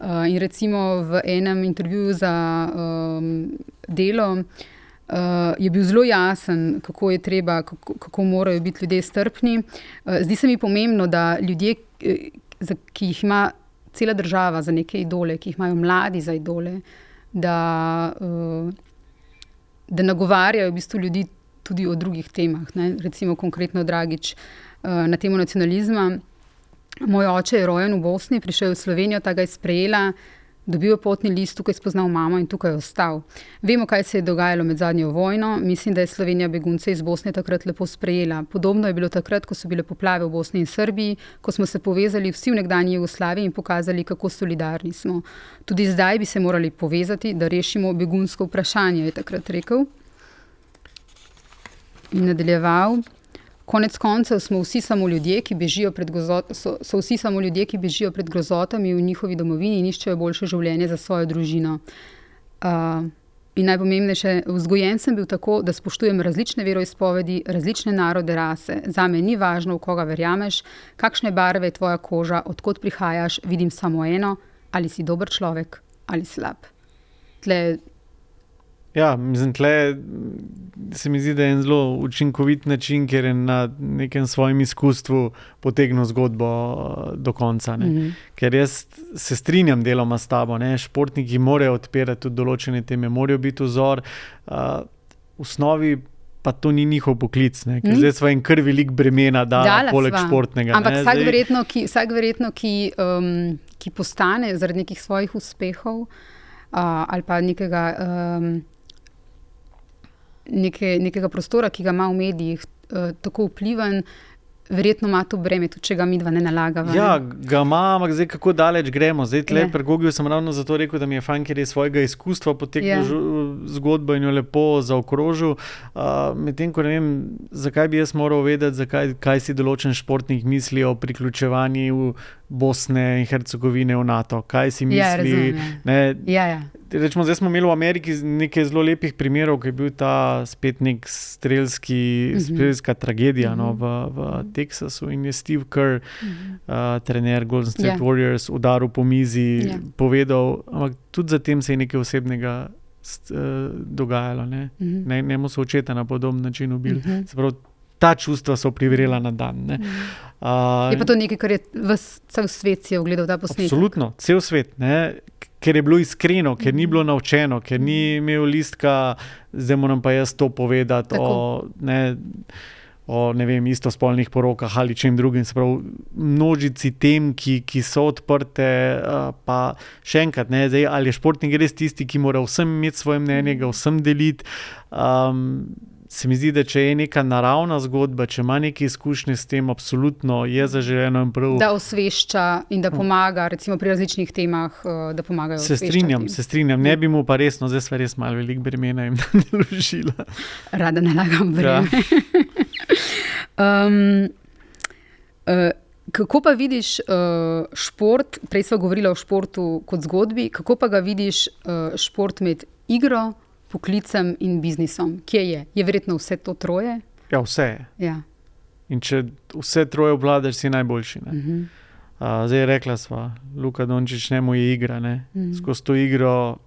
In recimo v enem intervjuju za Delo je bil zelo jasen, kako morajo biti ljudje strpni. Zdi se mi pomembno, da ljudje, ki jih ima cela država za neke idole, ki jih imajo mladi za idole, da nagovarjajo v bistvu ljudi tudi o drugih temah, ne? Recimo konkretno Dragič na temo nacionalizma. Moj oče je rojen v Bosni, prišel v Slovenijo, ta ga je sprejela, dobil je potni list, tukaj spoznal mamo in tukaj je ostal. Vemo, kaj se je dogajalo med zadnjo vojno. Mislim, da je Slovenija begunce iz Bosne takrat lepo sprejela. Podobno je bilo takrat, ko so bile poplave v Bosni in Srbiji, ko smo se povezali vsi v nekdanji Jugoslaviji in pokazali, kako solidarni smo. Tudi zdaj bi se morali povezati, da rešimo begunsko vprašanje, je takrat rekel. In nadaljeval. Konec koncev smo vsi samo ljudje, ki bežijo pred grozotami v njihovi domovini in iščejo boljše življenje za svojo družino. In najpomembnejše, vzgojen sem bil tako, da spoštujem različne veroizpovedi, različne narode, rase. Zame ni važno, v koga verjameš, kakšne barve je tvoja koža, odkot prihajaš, vidim samo eno, ali si dober človek ali slab. Tle se mi zdi, da je en zelo učinkovit način, ker je na nekem svojem izkustvu potegnil zgodbo do konca. Ne? Ker jaz se strinjam deloma s tabo, ne? Športniki morajo odpirati tudi določene teme, morajo biti vzor. V osnovi pa to ni njihov poklic, ne? Ker zdaj smo en kar velik bremena dala poleg športnega. Ampak vsak verjetno, ki postane zaradi nekih svojih uspehov ali pa nekega prostora, ki ga ima v medijih, tako vplivan, verjetno ima to breme, tudi če ga midva ne nalagava. Ja, ga ima, ampak zdaj kako daleč gremo. Zdaj tle pri Gogiju sem ravno zato rekel, da mi je fajn, ker je svojega izkustva potekel zgodbo in jo lepo zaokrožil. Medtem ko ne vem, zakaj bi jaz moral vedeti, kaj si določen športnik misli o priključevanju Bosne in Hercegovine v NATO. Kaj si misli? Rečemo, zdaj smo imeli v Ameriki nekaj zelo lepih primerov, ki je bil ta spet nek strelska tragedija v Teksasu in je Steve Kerr, trener Golden State Warriors, udaril po mizi, povedal, ampak tudi zatem se je nekaj osebnega dogajalo. Njemu so očeta na podoben način ubili. Se pravi, ta čustva so privrela na dan. Je pa to nekaj, kar je cel svet si je ogledal ta posnetek? Absolutno, cel svet. Ker je bilo iskreno, ker ni bilo naučeno, ker ni imel listka, zdaj moram pa jaz to povedati o istospolnih porokah ali čem drugim. Se pravi, množici tem, ki so odprte, pa še enkrat, zdaj, ali je športnik res tisti, ki mora vsem imeti svoje mnenje, ga vsem deliti. Se mi zdi, da če je neka naravna zgodba, če ima neke izkušnje s tem, absolutno je zaželeno in prav. Da osvešča in da pomaga, recimo pri različnih temah, da pomagajo osveščati. Se strinjam. Ne bi mu pa resno, zdaj sva res malo veliko bremena in naložila. Rada nalagam breme. Kako pa vidiš šport, prej sva govorila o športu kot zgodbi, kako pa ga vidiš šport med igro, poklicem in biznisom? Kje je? Je verjetno vse to troje? Ja, vse je. Ja. In če vse troje obvladaš, si najboljši. Zdaj rekla sva, Luka Dončić, njemu je igra. Skozi to igro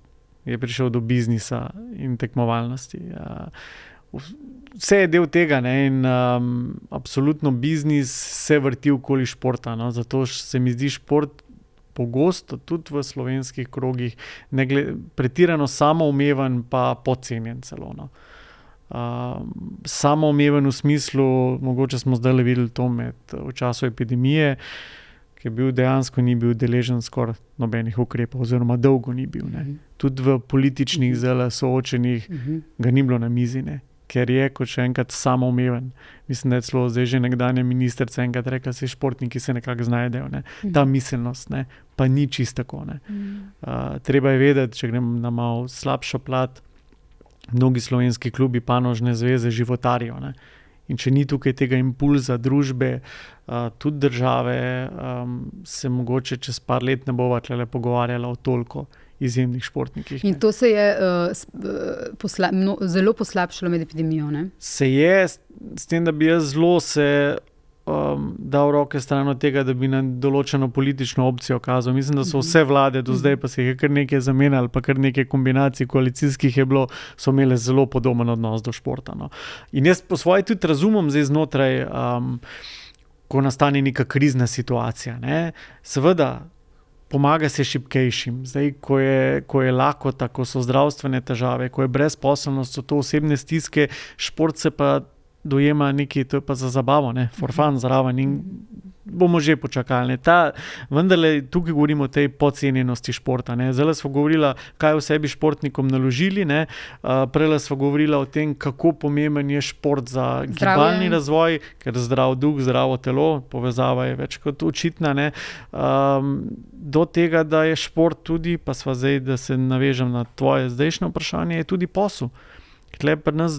je prišel do biznisa in tekmovalnosti. Vse je del tega in absolutno biznis se vrti okoli športa. Zato se mi zdi šport pogosto tudi v slovenskih krogih pretirano samoumeven pa podcenjen celo. Samoumeven v smislu, mogoče smo zdaj videli to v času epidemije, ki je bil dejansko ni bil deležen skoraj nobenih ukrepov oziroma dolgo ni bil. Tudi v političnih zelo soočenih ga ni bilo na mizi, ker je kot še enkrat samoumeven. Mislim, da je celo zdaj že nekdanja ministrica enkrat rekla, da se športniki se nekako znajdejo. Ta miselnost pa ni čisto tako. Treba je vedeti, če grem na malo slabšo plat, mnogi slovenski klubi, panožne zveze životarijo. In če ni tukaj tega impulza družbe, tudi države, se mogoče čez par let ne bova tle pogovarjala o toliko izjemnih športnikih. In to se je zelo poslabšalo med epidemijo, ne? Se je, s tem, da bi jaz zelo se dal roke stran od tega, da bi na določeno politično opcijo kazal. Mislim, da so vse vlade do zdaj, pa se je kar nekaj zamenjali, pa kar nekaj kombinacij koalicijskih je bilo, so imele zelo podoben odnos do športa. In jaz po svoje tudi razumem zdaj znotraj, ko nastane neka krizna situacija. Seveda, pomaga se šibkejšim. Zdaj, ko je lakota, ko so zdravstvene težave, ko je brezposelnost, so to osebne stiske, šport se pa dojema nekaj, to je pa za zabavo, for fun zraven in bomo že počakali. Vendarle tukaj govorimo o tej podcenjenosti športa. Zdaj smo govorili, kaj vse bi športnikom naložili, prej smo govorili o tem, kako pomemben je šport za gibalni razvoj, ker zdrav duh, zdravo telo, povezava je več kot očitna. Do tega, da je šport tudi, pa sva zdaj, da se navežem na tvoje zdajšnje vprašanje, je tudi posel. Tle pri nas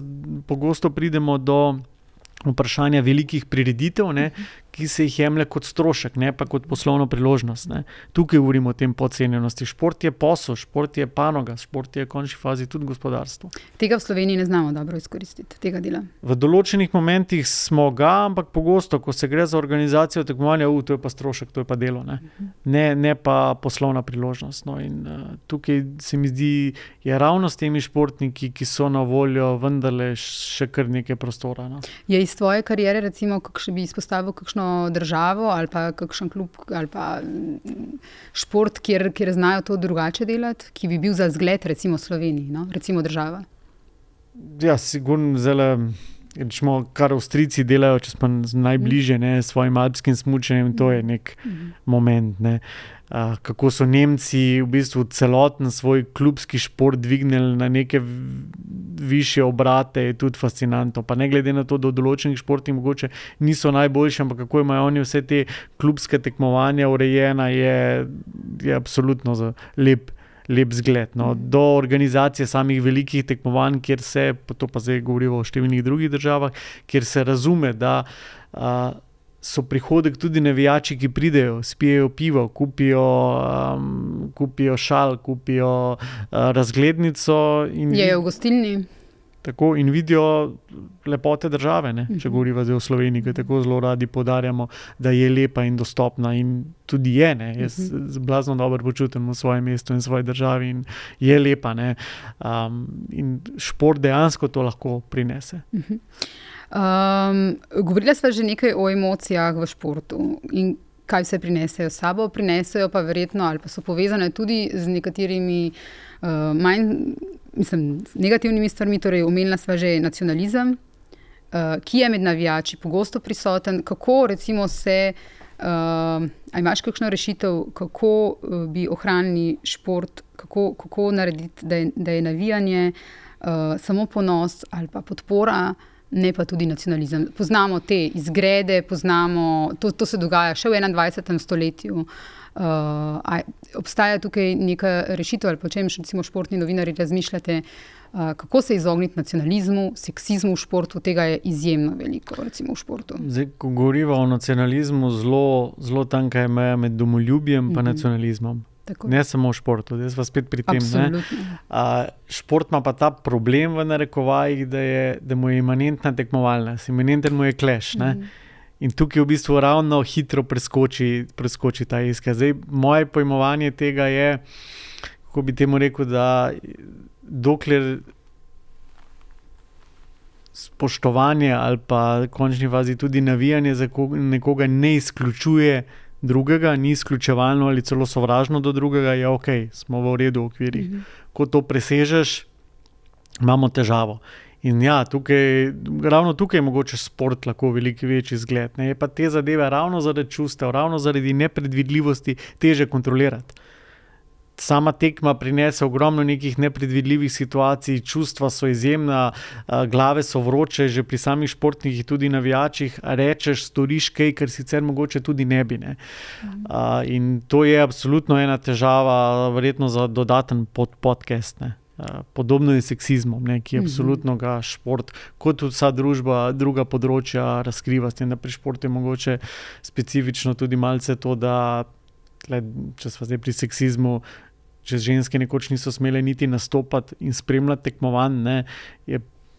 pogosto pridemo do vprašanja velikih prireditev, ki se jih jemlje kot strošek, ne pa kot poslovno priložnost. Tukaj govorimo o tem podcenjenosti. Šport je posel, šport je panoga, šport je v končni fazi tudi gospodarstvo. Tega v Sloveniji ne znamo dobro izkoristiti, tega dela. V določenih momentih smo ga, ampak pogosto, ko se gre za organizacijo tekmovanja, to je pa strošek, to je pa delo, ne pa poslovna priložnost. In tukaj se mi zdi, je ravno s temi športniki, ki so na voljo, vendarle še kar nekaj prostora. Je iz tvoje kariere, recimo, bi izpostavil kakšno državo ali pa kakšen klub ali pa šport, kjer znajo to drugače delati, ki bi bil za zgled recimo Sloveniji, recimo država? Ja, sigurno zelo rečemo, kar Avstrijci delajo, če smo najbližje, ne, s svojim alpskim smučanjem, to je nek moment, ne. Kako so Nemci v bistvu celoten svoj klubski šport dvignili na neke višje obrate, je tudi fascinantno. Pa ne glede na to, da v določenih športih mogoče niso najboljši, ampak kako imajo oni vse te klubske tekmovanja urejena, je absolutno lep zgled. No. Do organizacije samih velikih tekmovanj, kjer se, to pa zdaj govorimo o številnih drugih državah, kjer se razume, da so prihodek tudi navijači, ki pridejo, spijejo pivo, kupijo šal, kupijo razglednico. Jejo v gostilni. Tako, in vidijo lepote države, ne? Če govorimo zdaj o Sloveniji, ki tako zelo radi poudarjamo, da je lepa in dostopna, in tudi je. Ne? Jaz blazno dobro počutim v svojem mestu in svoji državi in je lepa. Ne? In šport dejansko to lahko prinese. Govorila sva že nekaj o emocijah v športu in kaj vse prinesejo s sabo. Prinesejo pa verjetno, ali pa so povezane tudi z nekaterimi negativnimi stvarmi, torej omenila sva že nacionalizem, ki je med navijači pogosto prisoten. Kako recimo a imaš kakšno rešitev, kako bi ohranili šport, kako narediti, da je navijanje samo ponos ali pa podpora, ne pa tudi nacionalizem. Poznamo te izgrede, to se dogaja še v 21. stoletju. Obstaja tukaj neka rešitev, ali po čem recimo športni novinarji razmišljate, kako se izogniti nacionalizmu, seksizmu v športu? Tega je izjemno veliko, recimo v športu. Zdaj, ko govorimo o nacionalizmu, zelo tanka je meja med domoljubjem pa nacionalizmom. Tako. Ne samo v športu, zdaj smo spet pri tem. Šport ima pa ta problem v narekovajih, da mu je imanentna tekmovalnost, imanenten mu je clash. In tukaj v bistvu ravno hitro preskoči ta iskra. Zdaj, moje pojmovanje tega je, kako bi temu rekel, da dokler spoštovanje ali pa v končni fazi tudi navijanje za nekoga ne izključuje drugega, ni izključevalno ali celo sovražno do drugega, je ok, smo v redu v okvirih. Ko to presežeš, imamo težavo. In ja, ravno tukaj je mogoče šport lahko veliko večji zgled. Ne? Je pa te zadeve ravno zaradi čustev, ravno zaradi nepredvidljivosti teže kontrolirati. Sama tekma prinese ogromno nekih nepredvidljivih situacij, čustva so izjemna, glave so vroče, že pri samih športnikih, tudi navijačih, rečeš, storiš kaj, kar sicer mogoče tudi ne bi. Ne? In to je absolutno ena težava, verjetno za dodaten podcast. Ne? Podobno je s seksizmom, ne, ki absolutno ga šport, kot vsa družba, druga področja razkriva. S tem, da pri športu je mogoče specifično tudi malce to, da če smo zdaj pri seksizmu, če ženske nekoč niso smele niti nastopati in spremljati tekmovanj,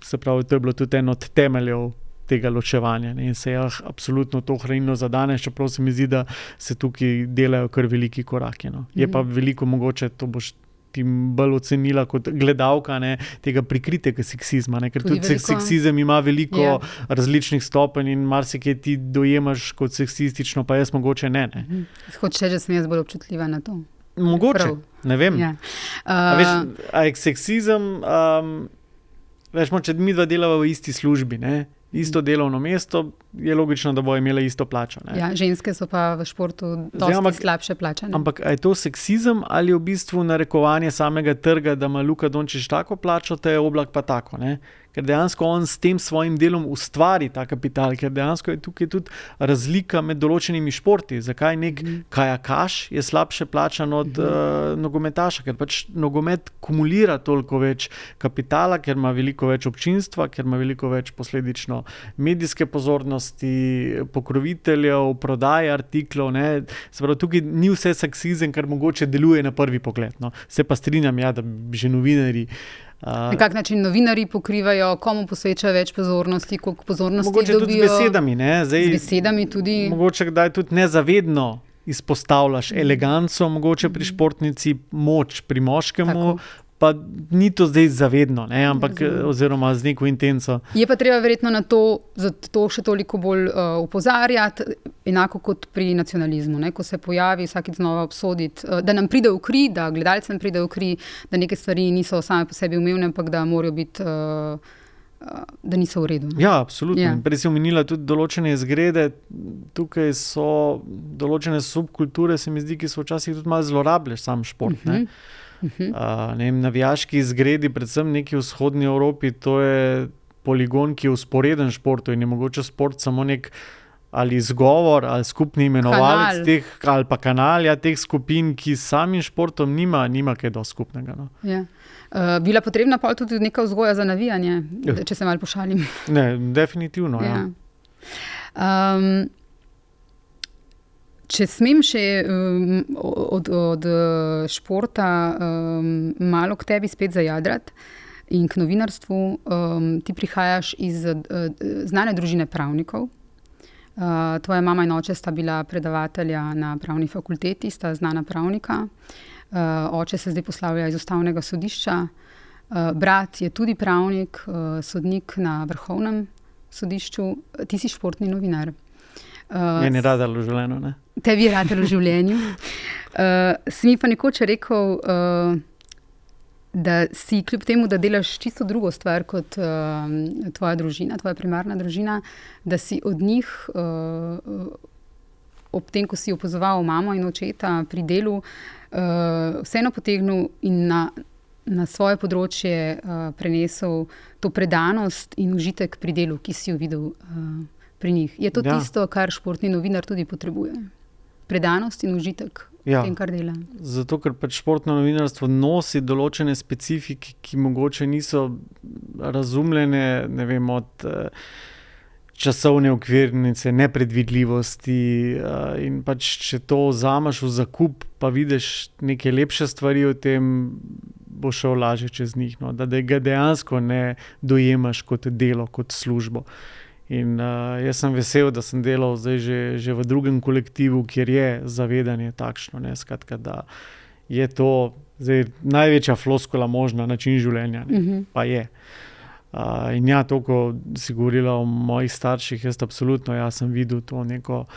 se pravi, to je bilo tudi eno od temeljev tega ločevanja. Ne, in se je absolutno to ohranilo za danes, čeprav se mi zdi, da se tukaj delajo kar veliki koraki. No. Je pa veliko mogoče, to boš ti bolj ocenila kot gledalka, ne, tega prikritega seksizma, ne, ker tudi seksizem ima veliko različnih stopenj in marsikaj ti dojemaš kot seksistično, pa jaz mogoče ne. Hočeš reči, da sem jaz bolj občutljiva na to? Mogoče, ne vem. A je seksizem, če mi dva delava v isti službi, ne, isto delovno mesto, je logično, da bo imela isto plačo. Ne. Ja, ženske so pa v športu dosti slabše plačane. Ampak a je to seksizem ali je v bistvu narekovanje samega trga, da ima Luka Dončić tako plačo, te je Oblak pa tako, ne? Ker dejansko on s tem svojim delom ustvari ta kapital, ker dejansko je tukaj tudi razlika med določenimi športi. Zakaj nek kajakaš je slabše plačan od nogometaša? Ker pač nogomet kumulira toliko več kapitala, ker ima veliko več občinstva, ker ima veliko več posledično medijske pozornosti, pokroviteljev, prodaje artiklov. Ne? Se pravi, tukaj ni vse seksizem, kar mogoče deluje na prvi pogled. No? Se pa strinjam, da že novinarji na kak način novinarji pokrivajo, komu posvečajo več pozornosti, koliko pozornosti mogoče dobijo. Mogoče tudi z besedami. Ne? Zdaj, z besedami tudi. Mogoče kdaj tudi nezavedno izpostavljaš eleganco, mogoče pri športnici, moč pri moškemu, pa ni to zdaj zavedno, ne? Ampak oziroma z neko intenco. Je pa treba verjetno na to, zato še toliko bolj upozarjati, enako kot pri nacionalizmu, ne? Ko se pojavi vsakič znova obsoditi, da nam pride v kri, da gledalcem pride v kri, da neke stvari niso same po sebi umevne, ampak da morajo biti da niso v redu. Ja, absolutno. Ja. Prej si omenila tudi določene izgrede. Tukaj so določene subkulture, se mi zdi, ki so včasih tudi malo zlorabile sam šport. Ne vem, navijaški izgredi, predvsem neki v vzhodni Evropi, to je poligon, ki je vzporeden športu in je mogoče šport samo nek ali izgovor, ali skupni imenovalec teh, ali pa kanalja teh skupin, ki samim športom nima kaj dosti skupnega. No. Ja. Bila potrebna pa tudi neka vzgoja za navijanje, če se malo pošalim. Ne, definitivno, ja. Če smem še od športa malo k tebi spet zajadrati in k novinarstvu, ti prihajaš iz znane družine pravnikov. Tvoja mama in oče sta bila predavatelja na pravni fakulteti, sta znana pravnika. Oče se zdaj poslavlja iz ustavnega sodišča. Brat je tudi pravnik, sodnik na Vrhovnem sodišču. Ti si športni novinar. Meni je radilo v življenju, ne? Tebi je radilo v življenju. Si mi pa nekoč rekel, da si kljub temu, da delaš čisto drugo stvar kot tvoja družina, tvoja primarna družina, da si od njih, ob tem, ko si opazoval mamo in očeta pri delu, vseeno potegnil in na svoje področje prenesel to predanost in užitek pri delu, ki si jo videl pri njih. Je to tisto, kar športni novinar tudi potrebuje? Predanost in užitek v tem, kar dela. Zato, ker pač športno novinarstvo nosi določene specifike, ki mogoče niso razumljene, ne vem, od časovne okvirnice, nepredvidljivosti in pač, če to vzameš v zakup, pa vidiš neke lepše stvari o tem, bo šel lažje čez njih, no? Da ga dejansko ne dojemaš kot delo, kot službo. In jaz sem vesel, da sem delal zdaj že v drugem kolektivu, kjer je zavedanje takšno, ne, skratka, da je to zdaj največja floskula možna, način življenja, ne, pa je. In ja, to, ko si govorila o mojih starših, jaz absolutno, sem videl to neko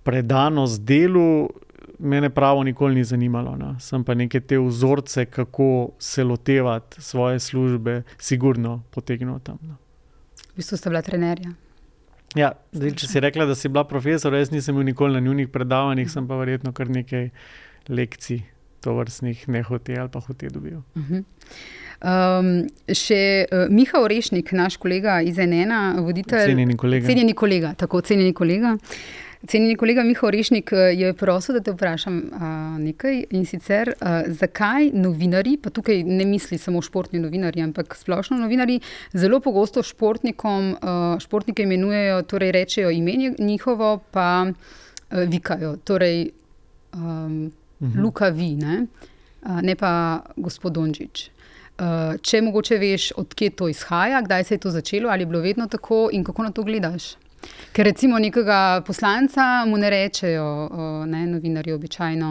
predanost delu, mene pravo nikoli ni zanimalo, no. Sem pa neke te vzorce, kako se lotevati svoje službe, sigurno potegnil tam, no. V bistvu sta bila trenerja. Ja, zdaj, če si rekla, da si bila profesor, jaz nisem bil nikoli na njunih predavanjih, sem pa verjetno kar nekaj lekcij tovrstnih nehote ali pa hote dobil. Še Miha Orešnik, naš kolega iz NN, voditelj... Cenjeni kolega. Cenjeni kolega Miha Orešnik je prosil, da te vprašam nekaj, in sicer, zakaj novinarji, pa tukaj ne misli samo športni novinarji, ampak splošno novinarji, zelo pogosto športnike imenujejo, torej rečejo ime njihovo, pa vikajo. Torej, Luka Vi, ne pa gospod Dončić. Če mogoče veš, od kje to izhaja, kdaj se je to začelo, ali je bilo vedno tako in kako na to gledaš? Ker recimo nekega poslanca mu ne rečejo, novinarji običajno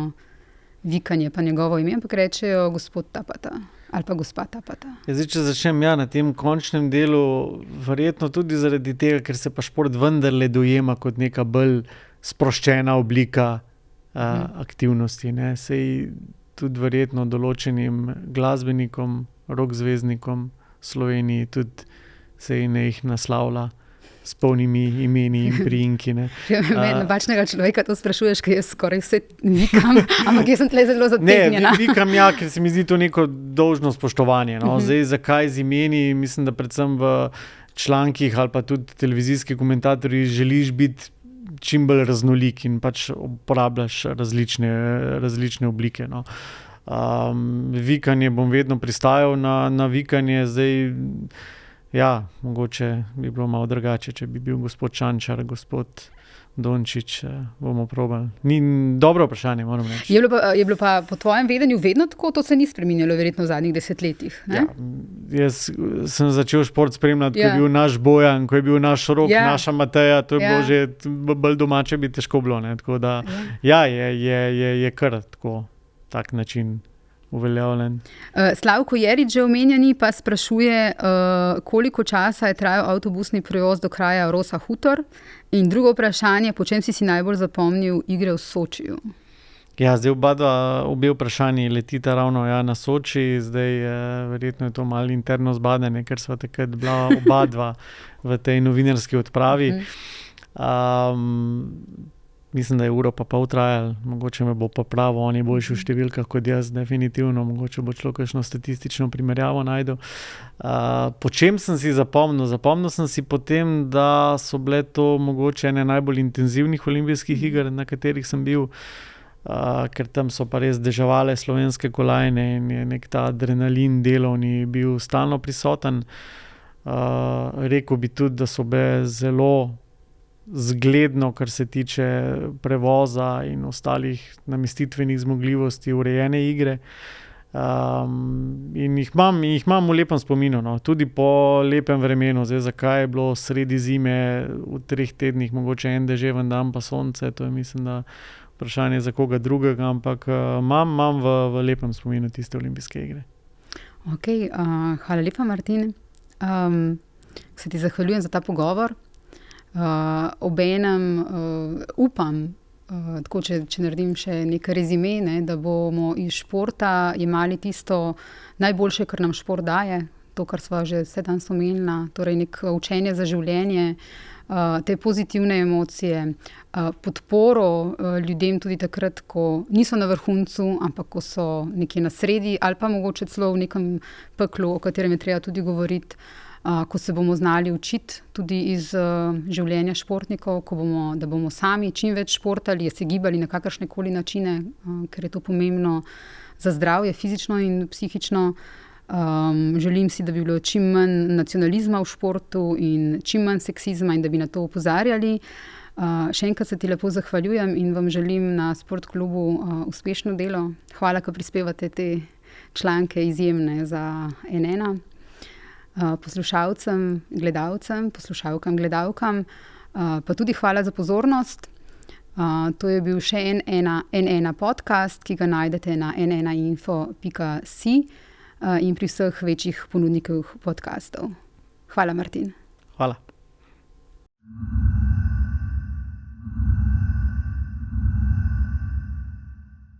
vikanje pa njegovo ime, ampak rečejo gospod Tapata ali pa gospa Tapata. Zdaj, če začnem na tem končnem delu, verjetno tudi zaradi tega, ker se pa šport vendarle dojema kot neka bolj sproščena oblika aktivnosti. Ne? Sej tudi verjetno določenim glasbenikom, rock zvezdnikom v Sloveniji tudi se ne jih naslavlja s polnimi imeni in priimki. Napačnega človeka to sprašuješ, ker jaz skoraj vse vikam, ampak jaz sem tle zelo zategnjena. Ne, vikam ker se mi zdi to neko dolžno spoštovanje. No? Zdaj, zakaj z imeni? Mislim, da predvsem v člankih ali pa tudi televizijski komentatorji želiš biti čim bolj raznolik in pač uporabljaš različne oblike. No? Vikanje bom vedno pristajal na vikanje, zdaj ja, mogoče bi bilo malo drugače, če bi bil gospod Čančar, gospod Dončić, bomo probali. Ni dobro vprašanje, moram reči. Je bilo pa po tvojem vedenju vedno tako, to se ni spreminjalo verjetno v zadnjih 10 letih, ne? Ja, jaz sem začel šport spremljati, ko je bil naš Bojan, ko je bil naš Rok, naša Mateja, to je bilo že bolj domače, bi težko bilo, ne? Tako da, je kar tako, tak način uveljavljen. Slavko Jerič, že omenjeni, pa sprašuje, koliko časa je trajal avtobusni prevoz do kraja Rosa Hutor, in drugo vprašanje, po čem si najbolj zapomnil igre v Sočiju? Ja, zdaj obe vprašanji letita ravno na Soči, zdaj verjetno je to malo interno zbadanje, ker sva takrat bila oba dva v tej novinarski odpravi. Mislim, da je uro pa pol trajal, mogoče me bo popravil, on je boljši v številkah kot jaz, definitivno, mogoče bo šlo kakšno statistično primerjavo najdel. Po čem sem si zapomnil? Zapomnil sem si potem, da so bile to mogoče ene najbolj intenzivnih olimpijskih iger, na katerih sem bil, ker tam so pa res deževale slovenske kolajne in je nek ta adrenalin delovni bil stalno prisoten. Rekel bi tudi, da so bile zelo zgledno, kar se tiče prevoza in ostalih namestitvenih zmogljivosti, urejene igre. In jih imam v lepem spominu, no. Tudi po lepem vremenu. Zdaj, zakaj je bilo sredi zime v 3 tednih mogoče en deževen dan pa sonce, to je mislim, da vprašanje za koga drugega, ampak imam v lepem spominu tiste olimpijske igre. Ok, hvala lepa, Martin. Se ti zahvaljujem za ta pogovor. Obenem upam, tako če naredim še nekaj rezime, da bomo iz športa jemali tisto najboljše, kar nam šport daje, to, kar sva že vse danes omenila, torej neko učenje za življenje, te pozitivne emocije, podporo ljudem tudi takrat, ko niso na vrhuncu, ampak ko so nekje na sredi ali pa mogoče celo v nekem peklu, o katerem je treba tudi govoriti. Ko se bomo znali učiti tudi iz življenja športnikov, da bomo sami čim več športali, se gibali na kakršnekoli načine, ker je to pomembno za zdravje, fizično in psihično. Želim si, da bi bilo čim manj nacionalizma v športu in čim manj seksizma in da bi na to opozarjali. Še enkrat se ti lepo zahvaljujem in vam želim na Sportklubu uspešno delo. Hvala, ker prispevate te članke izjemne za N1. Poslušalcem, gledalcem, poslušalkam, gledalkam, pa tudi hvala za pozornost. To je bil še N1 podcast, ki ga najdete na n1info.si in pri vseh večjih ponudnikih podcastov. Hvala, Martin. Hvala.